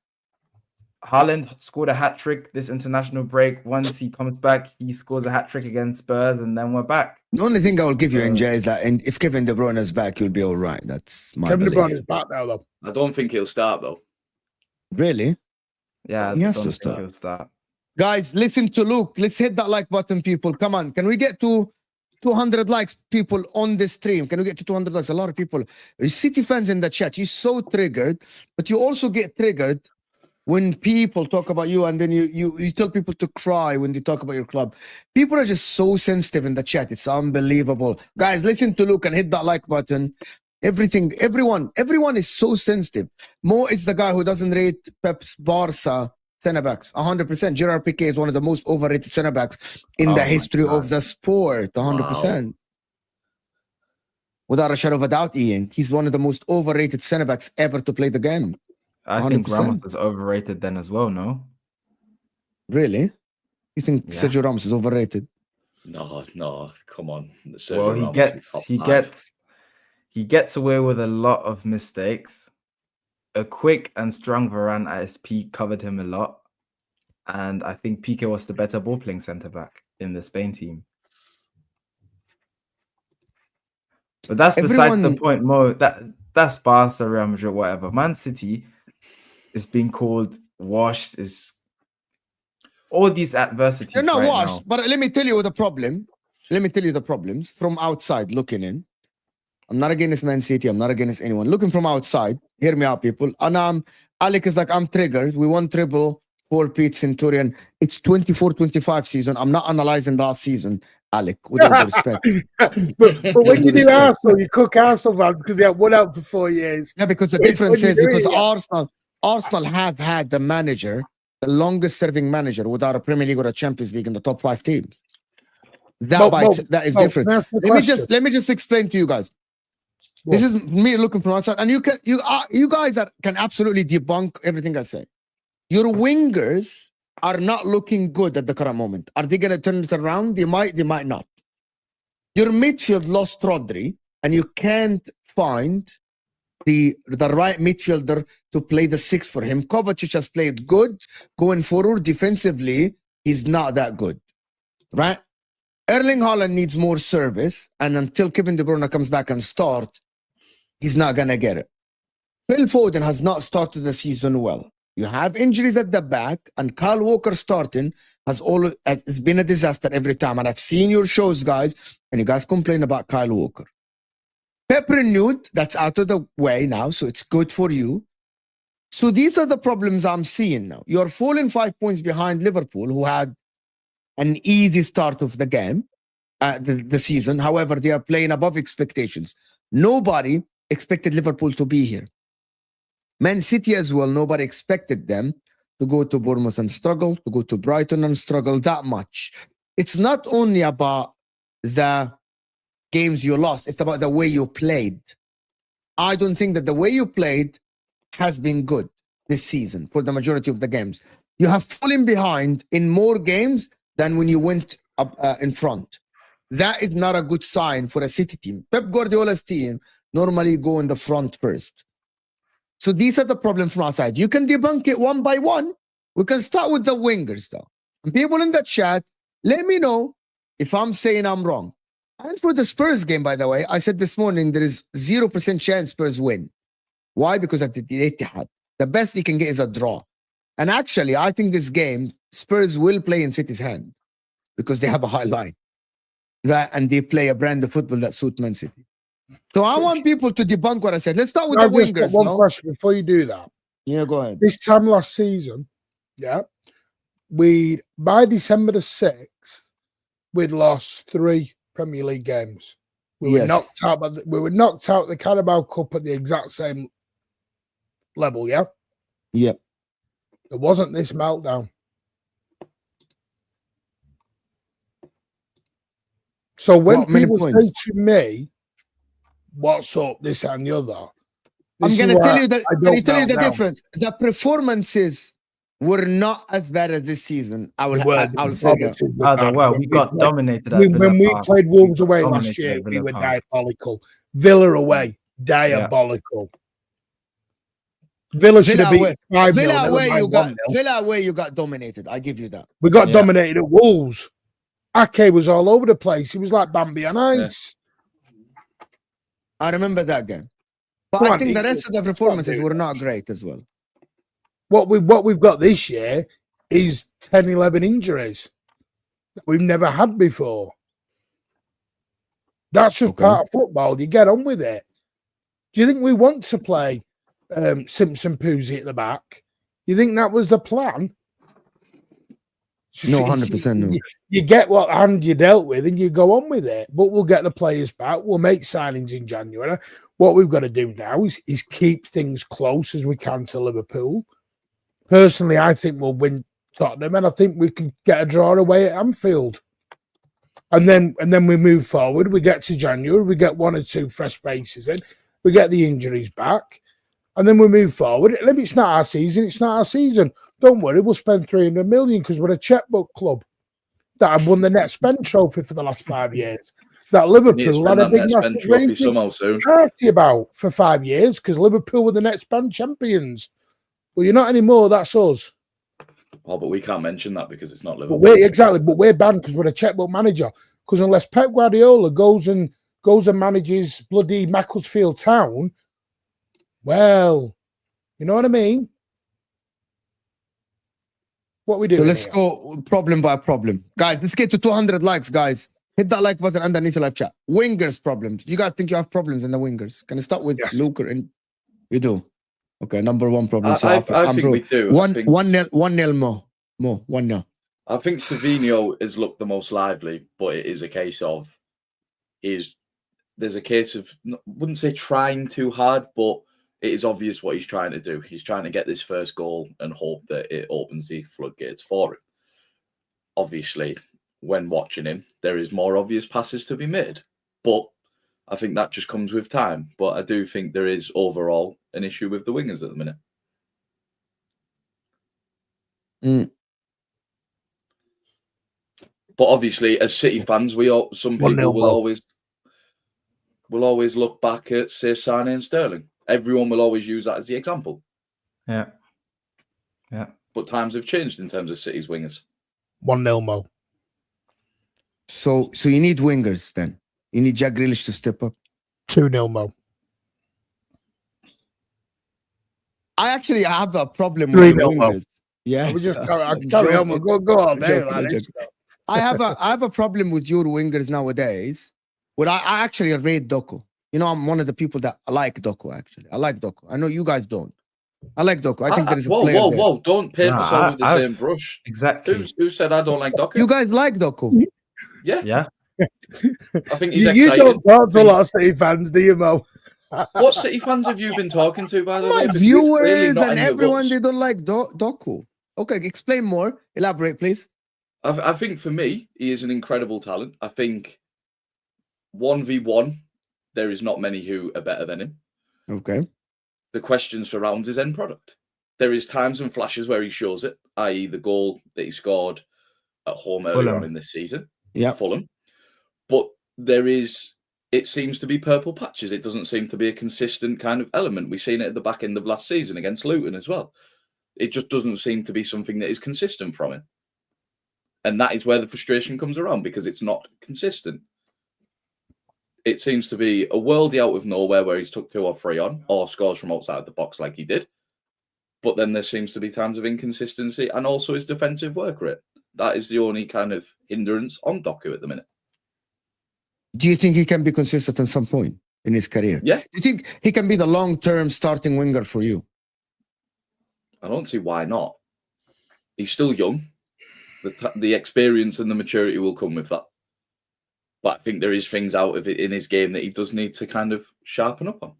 Haaland scored a hat-trick this international break. Once he comes back, he scores a hat-trick against Spurs, and then we're back. The only thing I will give you, NJ, is that if Kevin De Bruyne is back, you'll be all right. That's my Kevin belief. De Bruyne is back now, though. I don't think he'll start, though. Really? Yeah, he has to start. He'll start. Guys, listen to Luke. Let's hit that like button, people. Come on. Can we get to 200 likes, people, on this stream? Can we get to 200 likes? A lot of people. City fans in the chat, you're so triggered, but you also get triggered when people talk about you, and then you tell people to cry when they talk about your club. People are just so sensitive in the chat. It's unbelievable. Guys, listen to Luke and hit that like button. Everyone is so sensitive. Mo is the guy who doesn't rate Pep's Barca center backs 100%. Gerard Piqué is one of the most overrated center backs in the history of the sport. 100%. Without a shadow of a doubt, Ian. He's one of the most overrated centre backs ever to play the game. I think 100%. Ramos is overrated then as well, no? Really? You think Yeah. Sergio Ramos is overrated? No, come on. Sergio Well, Ramos is top five. he gets away with a lot of mistakes. A quick and strong Varane at his peak covered him a lot. And I think Piqué was the better ball playing centre back in the Spain team. But that's besides the point, Mo. That's Barca, Real Madrid, whatever. Man City is being called washed. Is all these adversities? They're not right washed, now. but let me tell you the problem. Let me tell you the problems from outside looking in. I'm not against Man City. I'm not against anyone. Looking from outside, hear me out, people. And Alec is like, I'm triggered. We won treble for Pete Centurion. It's 24-25 season. I'm not analyzing last season, Alec, with all due respect. but when you do Arsenal, you cook Arsenal, man, because they have won out for 4 years. Yeah, because the difference is because Arsenal have had the manager, the longest serving manager without a Premier League or a Champions League in the top 5 teams. That is different. Let me just explain to you guys. This is me looking from outside, and you guys can absolutely debunk everything I say. Your wingers are not looking good at the current moment. Are they going to turn it around? They might not. Your midfield lost Rodri, and you can't find the right midfielder to play the 6 for him. Kovacic has played good going forward. Defensively, he's not that good, right? Erling Haaland needs more service, and until Kevin De Bruyne comes back and start, he's not going to get it. Phil Foden has not started the season well. You have injuries at the back, and Kyle Walker starting has been a disaster every time. And I've seen your shows, guys, and you guys complain about Kyle Walker. Pep renewed, that's out of the way now, so it's good for you. So these are the problems I'm seeing now. You're falling 5 points behind Liverpool, who had an easy start of the game, the season. However, they are playing above expectations. Nobody expected Liverpool to be here. Man City as well, nobody expected them to go to Bournemouth and struggle, to go to Brighton and struggle that much. It's not only about the games you lost, it's about the way you played. I don't think that the way you played has been good this season for the majority of the games. You have fallen behind in more games than when you went up in front. That is not a good sign for a City team. Pep Guardiola's team normally go in the front first. So these are the problems from outside. You can debunk it one by one. We can start with the wingers, though. And people in the chat, let me know if I'm saying I'm wrong. And for the Spurs game, by the way, I said this morning there is 0% chance Spurs win. Why? Because at the Etihad, the best they can get is a draw. And actually, I think this game, Spurs will play in City's hand because they have a high line, right? And they play a brand of football that suits Man City. So I want people to debunk what I said. Let's start with the wingers. One question before you do that. Yeah, go ahead. This time last season, by December the 6th, we'd lost 3 Premier League games. We were knocked out the Carabao Cup at the exact same level, yeah? Yep. There wasn't this meltdown. So when people say to me, what's up, this and the other, I'm going to tell you the difference. The performances were not as bad as this season. I'll say that. Well, we got dominated. When we played Wolves away last year, we were diabolical. Villa away, diabolical. Villa should have been 5-0. Villa away, you got dominated. I give you that. We got dominated at Wolves. Ake was all over the place. He was like Bambi on ice. I remember that game. But I think the rest of the performances were not great as well. What we've got this year is 10, 11 injuries that we've never had before. That's just part of football. You get on with it. Do you think we want to play Simpson Poozy at the back? You think that was the plan? No, 100% no. You get what hand you dealt with and you go on with it. But we'll get the players back. We'll make signings in January. What we've got to do now is keep things close as we can to Liverpool. Personally, I think we'll win Tottenham, and I think we can get a draw away at Anfield. And then we move forward. We get to January. We get 1 or 2 fresh faces in. We get the injuries back. And then we move forward. And if it's not our season, it's not our season. Don't worry, we'll spend 300 million because we're a checkbook club that have won the net spend trophy for the last 5 years. That Liverpool had a big massive trophy somehow soon. party about for 5 years because Liverpool were the net spend champions. Well, you're not anymore. That's us. Oh, but we can't mention that because it's not Liverpool. But we're banned because we're a checkbook manager. Because unless Pep Guardiola goes and manages bloody Macclesfield Town, well, you know what I mean? What we do? So let's go problem by problem. Guys, let's get to 200 likes, guys. Hit that like button underneath the live chat. Wingers problems. Do you guys think you have problems in the wingers? Can I start with Luker? And you do? Okay, number 1 problem. So I think we do. 1-0 more. 1-0. I think Savinho has looked the most lively, but it is a case of there's a case of, I wouldn't say trying too hard, but it is obvious what he's trying to do. He's trying to get this first goal and hope that it opens the floodgates for him. Obviously, when watching him, there is more obvious passes to be made, but I think that just comes with time. But I do think there is overall an issue with the wingers at the minute. But obviously, as City fans, some people will always look back at, say, Sane and Sterling. Everyone will always use that as the example. Yeah. But times have changed in terms of City's wingers. 1-0 Mo. So you need wingers then. You need Jack Grealish to step up. 2-0 Mo. I actually have a problem with wingers. Mo. Yes. We just carry on. Go on. I have a problem with your wingers nowadays. But I actually rate Doku. You know, I'm one of the people that like Doku, actually. I like Doku. I know you guys don't. I like Doku. I think there is a player there. Whoa. Don't paint us all with the same brush. Exactly. Who said I don't like Doku? You guys like Doku. Yeah. I think he's you exciting. don't talk to a lot of City fans, do you, Mo? What City fans have you been talking to, by the way? My viewers and everyone, they don't like Doku. Okay, explain more. Elaborate, please. I think for me, he is an incredible talent. I think 1v1, there is not many who are better than him. Okay. The question surrounds his end product. There is times and flashes where he shows it, i.e. the goal that he scored at home earlier on in this season. Yeah. Fulham. But it seems to be purple patches. It doesn't seem to be a consistent kind of element. We've seen it at the back end of last season against Luton as well. It just doesn't seem to be something that is consistent from him. And that is where the frustration comes around, because it's not consistent. It seems to be a worldie out of nowhere where he's took 2 or 3 on, or scores from outside the box like he did. But then there seems to be times of inconsistency, and also his defensive work rate. That is the only kind of hindrance on Doku at the minute. Do you think he can be consistent at some point in his career? Yeah. Do you think he can be the long-term starting winger for you? I don't see why not. He's still young. The experience and the maturity will come with that. But I think there is things out of it in his game that he does need to kind of sharpen up on.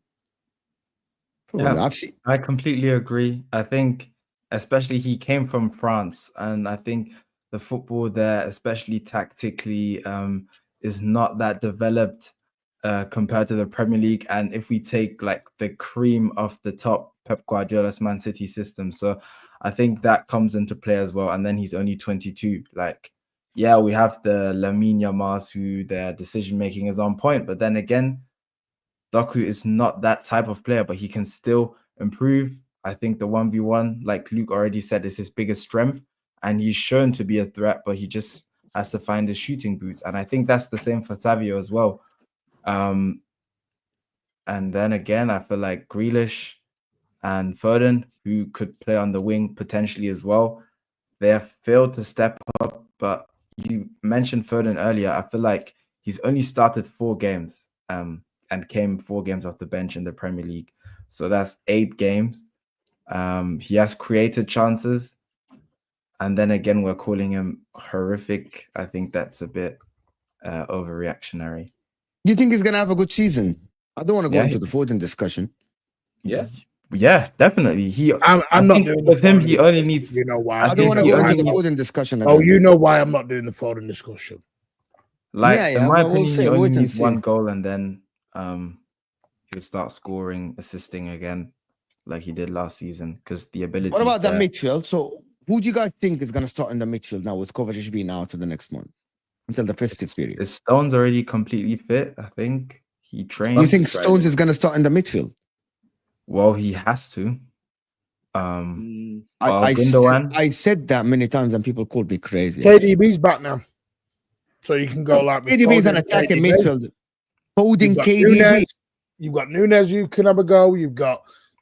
Yeah, I completely agree. I think especially he came from France, and I think the football there, especially tactically, is not that developed compared to the Premier League. And if we take like the cream of the top, Pep Guardiola's Man City system, so I think that comes into play as well. And then he's only 22. Like, yeah, we have the Lamine Yamal who their decision making is on point, but then again, Doku is not that type of player, but he can still improve. I think the 1v1, like Luke already said, is his biggest strength, and he's shown to be a threat, but he just has to find his shooting boots. And I think that's the same for Savio as well. And then again, I feel like Grealish and Foden, who could play on the wing potentially as well, they have failed to step up. But you mentioned Foden earlier. I feel like he's only started 4 games and came 4 games off the bench in the Premier League. So that's 8 games. He has created chances. And then again, we're calling him horrific. I think that's a bit overreactionary. Do you think he's going to have a good season? I don't want to go into the Foden discussion. Yeah, definitely. I'm not doing with him. He only needs. You know why? I don't want to go into the Foden discussion. Oh, you know why I'm not doing the Foden discussion? Like Yeah, in my well, we'll opinion, see. he We'll only wait and needs one see. goal, and then he'll start scoring, assisting again, like he did last season, because the ability. What about the midfield? So, who do you guys think is going to start in the midfield now with Kovacic being out to the next month until the festive period? Is Stones already completely fit? I think he trained. You think training. Stones is going to start in the midfield? Well, he has to. Gundogan. I said that many times and people called me crazy. KDB's back now. So you can go like KDB is an attacking midfield. Holding KDB. You've got Nunes, you can have a go. You've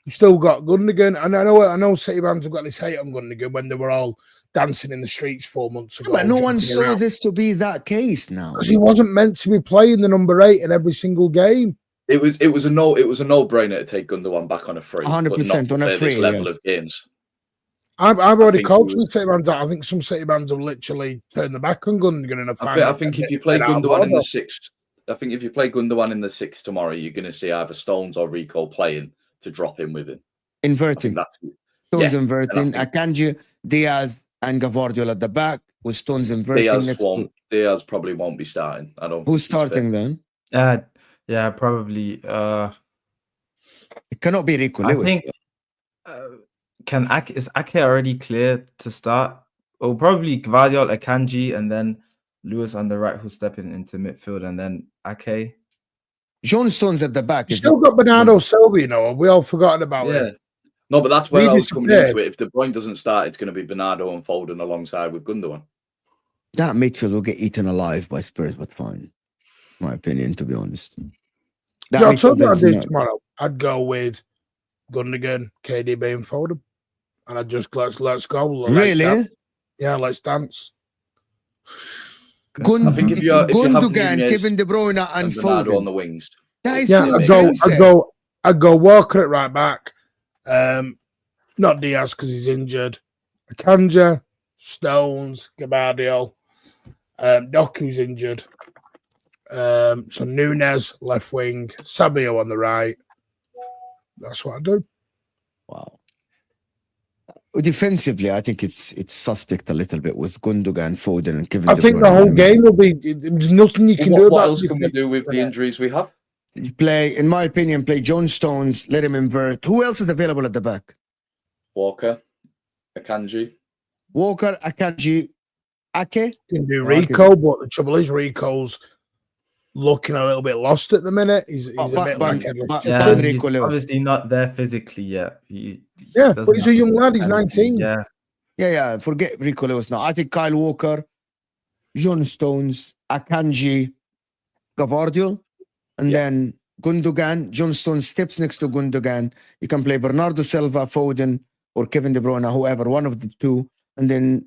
still got Gundogan. And I know City fans have got this hate on Gundogan when they were all dancing in the streets 4 months ago. But no one saw this to be that case now. Because he wasn't meant to be playing the number 8 in every single game. It was a no-brainer to take Gundogan back on a free. 100% on a free level of games. I've already called some City fans out. I think some City fans have literally turned the back on Gundogan in a final. I think if you play Gundogan in the 6th, I think if you play Gundogan in the 6th tomorrow, you're going to see either Stones or Rico playing to drop in with him. Inverting. Stones inverting. Akanji, Diaz, and Guardiola at the back with Stones inverting. Diaz probably won't be starting. I don't. Who's starting then? Yeah, probably. It cannot be Rico Lewis. I think, is Ake already clear to start? Or probably Guardiola, Akanji, and then Lewis on the right, who's stepping into midfield, and then Ake. John Stones at the back. You still got Bernardo Silva, you know. We all forgotten about him. No, but that's where I was coming into it. If De Bruyne doesn't start, it's going to be Bernardo and Foden alongside with Gundogan. That midfield will get eaten alive by Spurs, but fine. It's my opinion, to be honest. I'll tell you what I did tomorrow. I'd go with Gundogan, KDB, and Foden, and I'd just let's go. Really? Let's dance. I think if you Gundogan, Kevin De Bruyne, and Foden on the wings. That is I'd go Walker at right back. Not Diaz because he's injured. Akanji, Stones, Gabardio, Doku's injured. So Nunes left wing, Sabio on the right. That's what I do. Wow. Defensively, I think it's suspect a little bit with Gundogan, Foden, and Kevin. I think the whole game will be. There's nothing you can do. What else can we do with the injuries we have? You play, in my opinion, play John Stones, let him invert. Who else is available at the back? Walker, Akanji. Walker, Akanji, Ake. You can do Rico, but the trouble is Rico's looking a little bit lost at the minute. He's a bit like he's obviously not there physically yet. But he's a young lad. He's 19. Yeah. Forget Rico Lewis now. I think Kyle Walker, John Stones, Akanji, Gavardio, and then Gundogan. John Stones steps next to Gundogan. You can play Bernardo Silva, Foden, or Kevin De Bruyne, whoever, one of the two, and then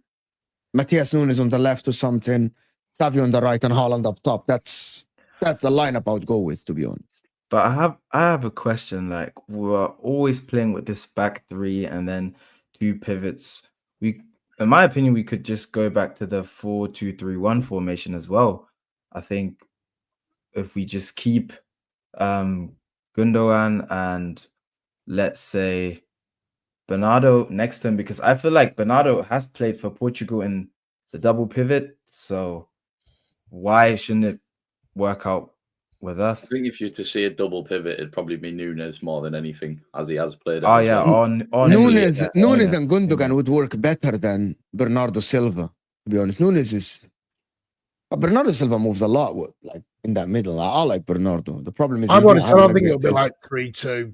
Matthias Nunes on the left or something, Savio on the right, and Haaland up top. That's the lineup I would go with, to be honest. But I have a question. Like, we're always playing with this back three and then two pivots. In my opinion, we could just go back to the 4-2-3-1 formation as well. I think if we just keep Gundogan and let's say Bernardo next to him, because I feel like Bernardo has played for Portugal in the double pivot. So why shouldn't it work out with us? I think if you're to see a double pivot, it'd probably be Nunes more than anything, as he has played. Nunes and Gundogan would work better than Bernardo Silva, to be honest. Bernardo Silva moves a lot, like in that middle. I like Bernardo. The problem is, I don't think it'll be like 3-2.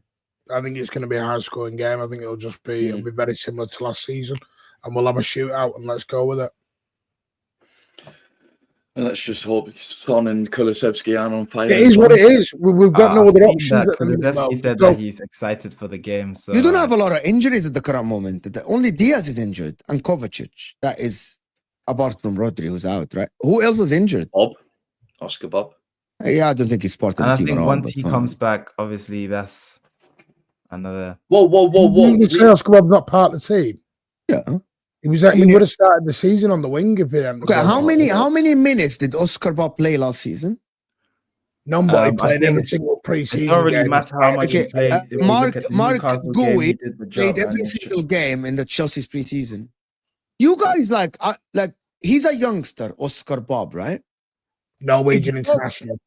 I think it's going to be a high-scoring game. I think it'll just be it'll be very similar to last season, and we'll have a shootout and let's go with it. And let's just hope Son and Kulusevski aren't on fire. It is what it is. We've got no other options. Kulusevski said that he's excited for the game. So you don't have a lot of injuries at the current moment. Only Diaz is injured and Kovacic. That is apart from Rodri, who's out, right? Who else was injured? Oscar Bob. Yeah, I don't think he's part of the team. I think once he comes back, obviously that's another. Whoa! You say Oscar Bob's not part of the team? Yeah. He would have started the season on the wing if he hadn't. Okay, how many minutes did Oscar Bob play last season? None, but he played every single pre-season. It don't really matter how much he played. Mark Gui played every single game in the Chelsea's pre-season. You guys like he's a youngster, Oscar Bob, right? Norwegian international.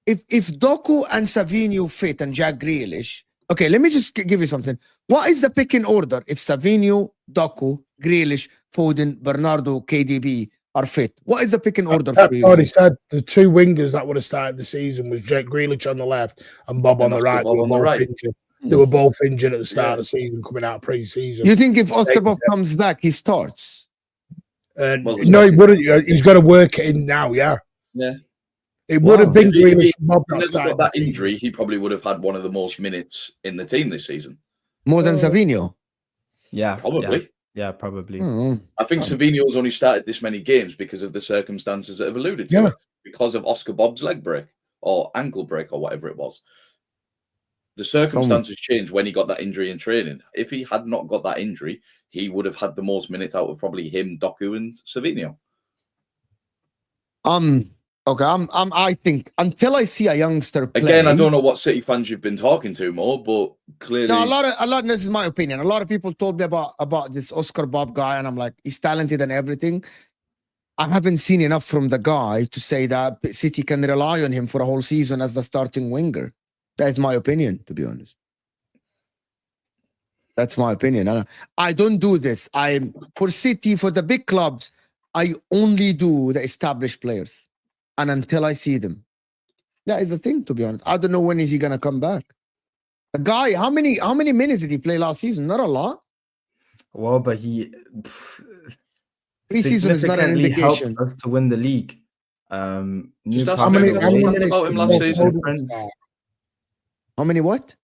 If Doku and Savinho fit and Jack Grealish, okay, let me just give you something. What is the picking order if Savinho, Doku, Grealish, Foden, Bernardo, KDB are fit? What is the picking order for I've you? already said the two wingers that would have started the season was Jack Grealish on the left and Bob on the right. Bob on the right. Injured. They were both injured at the start of the season, coming out pre-season. You think if Oscar Bob comes back, he starts? No, he wouldn't. He's got to work it in now. Yeah. It would have been Grealish. Bob never got that injury. He probably would have had one of the most minutes in the team this season. More than Savinho? Yeah, probably. Yeah, probably. I think Savinho's only started this many games because of the circumstances that have alluded to it. Because of Oscar Bob's leg break or ankle break or whatever it was. The circumstances changed when he got that injury in training. If he had not got that injury, he would have had the most minutes out of probably him, Doku, and Savinho. Okay, I think until I see a youngster play. Again, I don't know what City fans you've been talking to more, but clearly, no, a lot. This is my opinion. A lot of people told me about this Oscar Bob guy, and I'm like, he's talented and everything. I haven't seen enough from the guy to say that City can rely on him for a whole season as the starting winger. That is my opinion, to be honest. That's my opinion. I don't do this. For City, for the big clubs, I only do the established players. And until I see them. That is the thing, to be honest. I don't know when is he gonna come back. The guy, how many minutes did he play last season? Not a lot. Well, but he pre-season is not an indication. Helped us to win the league. How many minutes about him last season? How many what?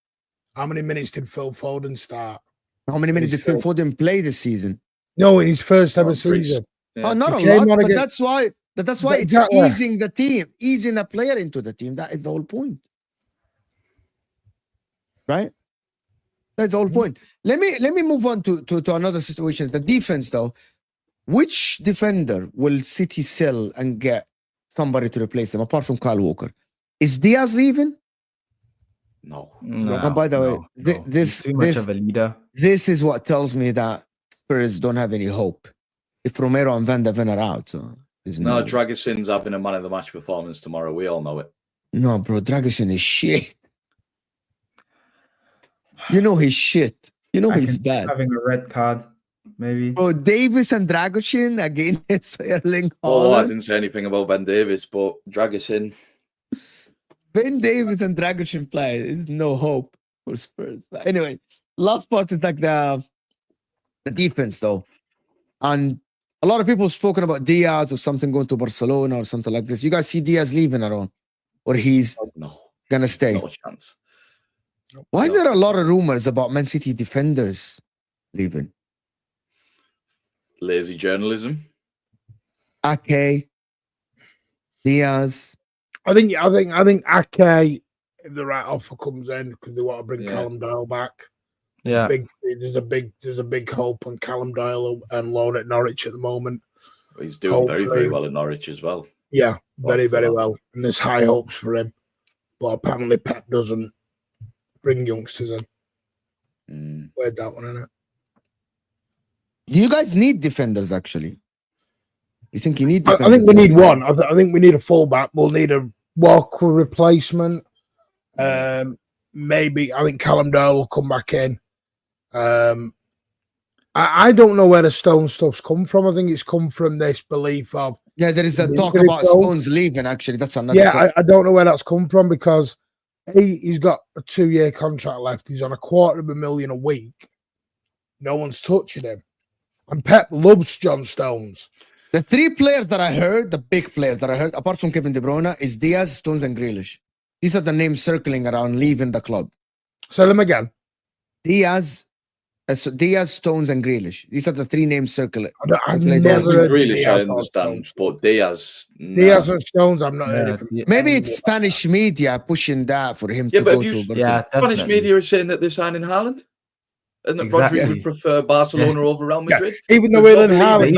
How many minutes did Phil Foden start? How many minutes did Phil Foden play this season? No, in his first ever season. Oh, not a lot, but that's why it's easing the team, easing a player into the team. That is the whole point. Right? That's the whole point. Let me move on to another situation. The defense, though. Which defender will City sell and get somebody to replace them, apart from Kyle Walker? Is Diaz leaving? No. And by the way, this too much of a leader. This is what tells me that Spurs don't have any hope. If Romero and Van der Ven are out, so no, Dragusin's having a man of the match performance tomorrow. We all know it. No, bro, Dragusin is shit. You know he's shit. You know he's bad. Having a red card, maybe. Bro, Davis and Dragusin against Erling Haaland. Oh, I didn't say anything about Ben Davis, but Dragusin. Ben Davis and Dragusin play. There's no hope for Spurs. Anyway, last part is like the defense, though. And a lot of people have spoken about Diaz or something going to Barcelona or something like this. You guys see Diaz leaving at all? Or he's gonna stay? No chance. Why there are a lot of rumors about Man City defenders leaving? Lazy journalism. Ake, Diaz. I think Ake, if the right offer comes in, because they want to bring Callum Doyle back. Yeah, there's a big hope on Callum Doyle and loan at Norwich at the moment. He's doing very well at Norwich as well. Yeah, very well. And there's high hopes for him. But apparently Pep doesn't bring youngsters in. Weird that one, isn't it? Do you guys need defenders, actually? You think you need defenders? I think we need one. I think we need a fullback. We'll need a Walker replacement. Maybe I think Callum Doyle will come back in. I don't know where the Stone stuff's come from. I think it's come from this belief of there is a talk about Stones leaving. Actually, that's another. Yeah, I don't know where that's come from because he's got a 2-year contract left. He's on $250,000 a week. No one's touching him, and Pep loves John Stones. The 3 players that I heard, the big players that I heard, apart from Kevin De Bruyne, is Diaz, Stones, and Grealish. These are the names circling around leaving the club. Say them again. Diaz, Stones, and Grealish. These are the 3 names circling. I've never heard Grealish, I understand, but Diaz and Stones, I'm not heard from. Maybe it's Spanish media pushing that for him to go to. Spanish media is saying that they're signing Haaland. And that Rodri would prefer Barcelona over Real Madrid. Even though Erling Haaland,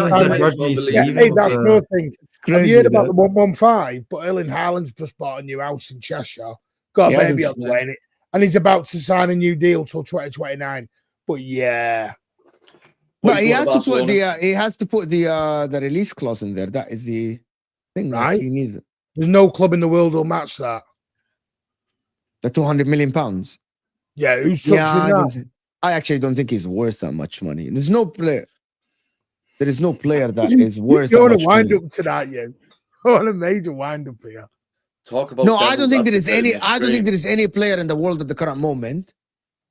that's nothing. Have you heard about the 115? But Erling Haaland's just bought a new house in Cheshire. Got a baby on the way, and he's about to sign a new deal till 2029. But but he has to put the release clause in there. That is the thing, right? He needs it. There's no club in the world will match that. The 200 million pounds. Yeah, who's Yeah, touching I actually don't think he's worth that much money. There's no player. There is no player that is worth You that want to much wind money. up tonight, you. On a major wind up here. Talk about No, I don't think there is devil's any. advocate in I don't think the there is any player in the world at the current moment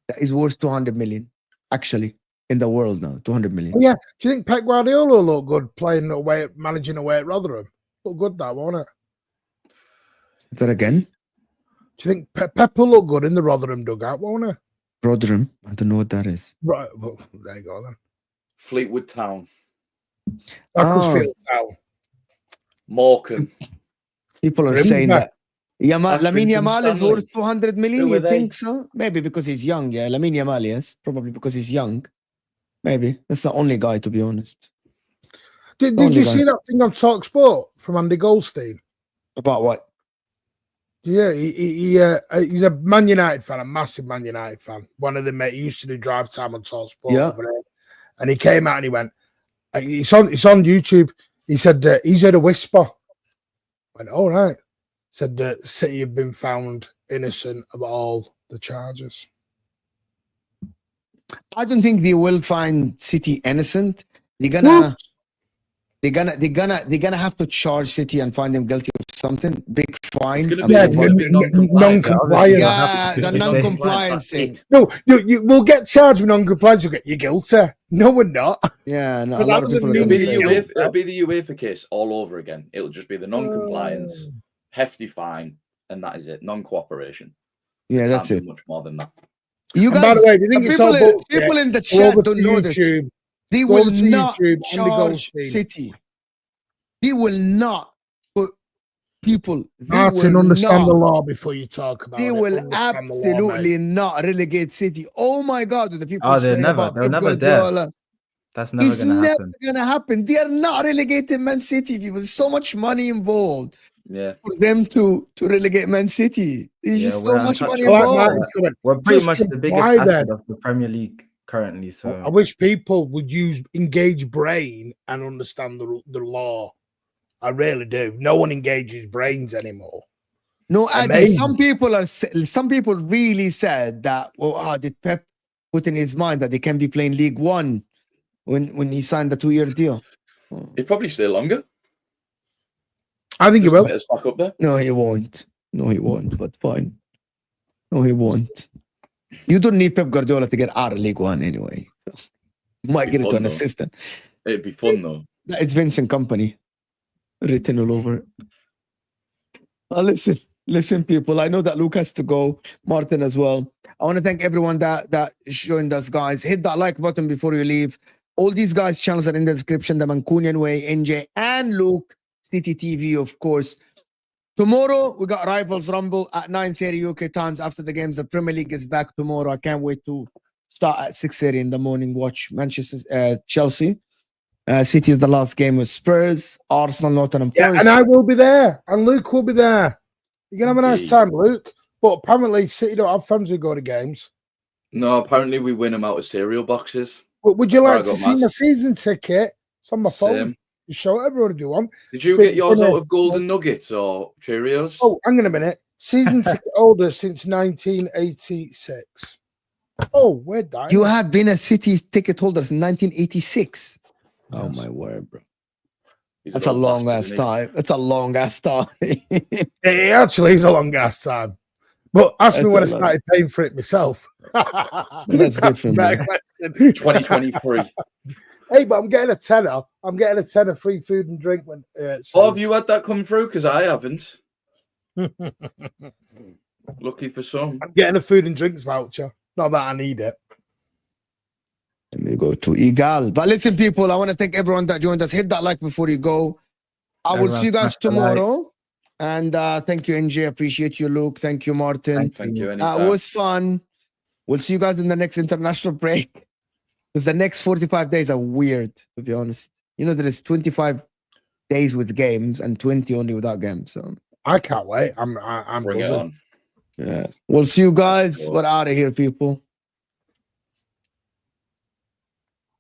that is worth 200 million. Actually, in the world now, 200 million. Oh, yeah. Do you think Pep Guardiola look good playing away, managing away at Rotherham? Look good, that, won't it? That again? Do you think Pep will look good in the Rotherham dugout, won't it? Rotherham. I don't know what that is. Right. Well, there you go then. Fleetwood Town. Macclesfield Town. Morecambe. People are Grimsby. saying that. Lamine Accrington Yamal is Stanley. worth 200 million. Who are You they? think so? Maybe because he's young. Yeah, Lamine Yamal, yes. Probably because he's young. Maybe. That's the only guy, to be honest. Did Only you guy. see that thing on TalkSport from Andy Goldstein? About what? Yeah, he's a Man United fan, a massive Man United fan. One of them, mate, he used to do drive time on TalkSport. Yeah. And he came out and he went, it's on YouTube. He said, he's heard a whisper. I went, all right. Said that City have been found innocent of all the charges. I don't think they will find City innocent. They're gonna have to charge City and find them guilty of something. Big fine. It's gonna and be Yeah, move on. gonna be non-compliant. non-compliant. Yeah, the non-compliance thing. No, you will get charged with non-compliance. You'll get you guilty. No, we're not. Yeah, no, But a that lot of people are doesn't going It'll to be, mean say the it'll be the UEFA case all over again. It'll just be the non-compliance, hefty fine, and that is it. Non-cooperation. yeah, that's Can't it. do much more than that. You And guys, by the way, do you think it's all bullshit? people in the Go chat over don't to know this. YouTube. They Go will over to not YouTube, Andy charge Goldstein. City. They will not put people. They Martin, will understand not. the law before you talk about They it. will Understand the law, mate. absolutely not relegate City. Oh my God, what the people Oh, say about they'll Pep never dare. Guardiola. That's never It's gonna never happen. gonna happen. They are not relegating Man City. People, there's so much money involved Yeah. for them to relegate Man City. There's Yeah, just we're so much money untouchable. I like involved. Martin's comment. We're pretty Just much the biggest comply asset then. of the Premier League currently. I So wish people would engage brain and understand the law. I really do. No one engages brains anymore. No, Adi, Amazing. some people really said that. Well, did Pep put in his mind that they can be playing League One when he signed the 2-year deal? He'd probably stay longer. I think you Just will. get us back up there. No, he won't. No, he won't. But fine. No, he won't. You don't need Pep Guardiola to get out of League One anyway. So you might get it to Fun, an though. assistant. It'd be fun though. It's Vincent Company written all over it. Listen, people. I know that Luke has to go, Martin as well. I want to thank everyone that joined us, guys. Hit that like button before you leave. All these guys' channels are in the description. The Mancunian Way, NJ, and Luke, City TV, of course. Tomorrow, we got Rivals Rumble at 9:30 UK times after the games. The Premier League is back tomorrow. I can't wait to start at 6:30 in the morning. Watch Manchester, Chelsea. City is the last game with Spurs, Arsenal, Nottingham Yeah, Forest. and I will be there. And Luke will be there. You're going to have a nice time, Luke. But apparently, City don't have fans who go to games. No, apparently we win them out of cereal boxes. But would you Where I like to got see Matt. my season ticket? It's on my phone. Same. You show everyone if you want. Did you Big get yours dinner. out of Golden Nuggets or Cheerios? Oh, hang on a minute. Season ticket holder since 1986. Oh, where'd that? You have been a City ticket holder since 1986. Oh Yes. my word, bro. He's That's a old long bastard, ass isn't he? time. That's a long ass time. It actually is a long ass time. But ask me That's when I a lot. started paying for it myself. That's different, a better man. question. 2023. Hey, but I'm getting a tenner. I'm getting a tenner free food and drink when. Oh, soon. have you had that come through? Because I haven't. Lucky for some. I'm getting a food and drinks voucher. Not that I need it. Let me go to Igal. But listen, people, I want to thank everyone that joined us. Hit that like before you go. I will Everyone see you guys smash the like. tomorrow. And thank you, NJ. Appreciate you, Luke. Thank you, Martin. Thank you. It Anytime. was fun. We'll see you guys in the next international break. Because the next 45 days are weird, to be honest. You know, there is 25 days with games and 20 only without games. So I can't wait. I'm Bring it buzzing. on. yeah. We'll see you guys. We're out of here, people.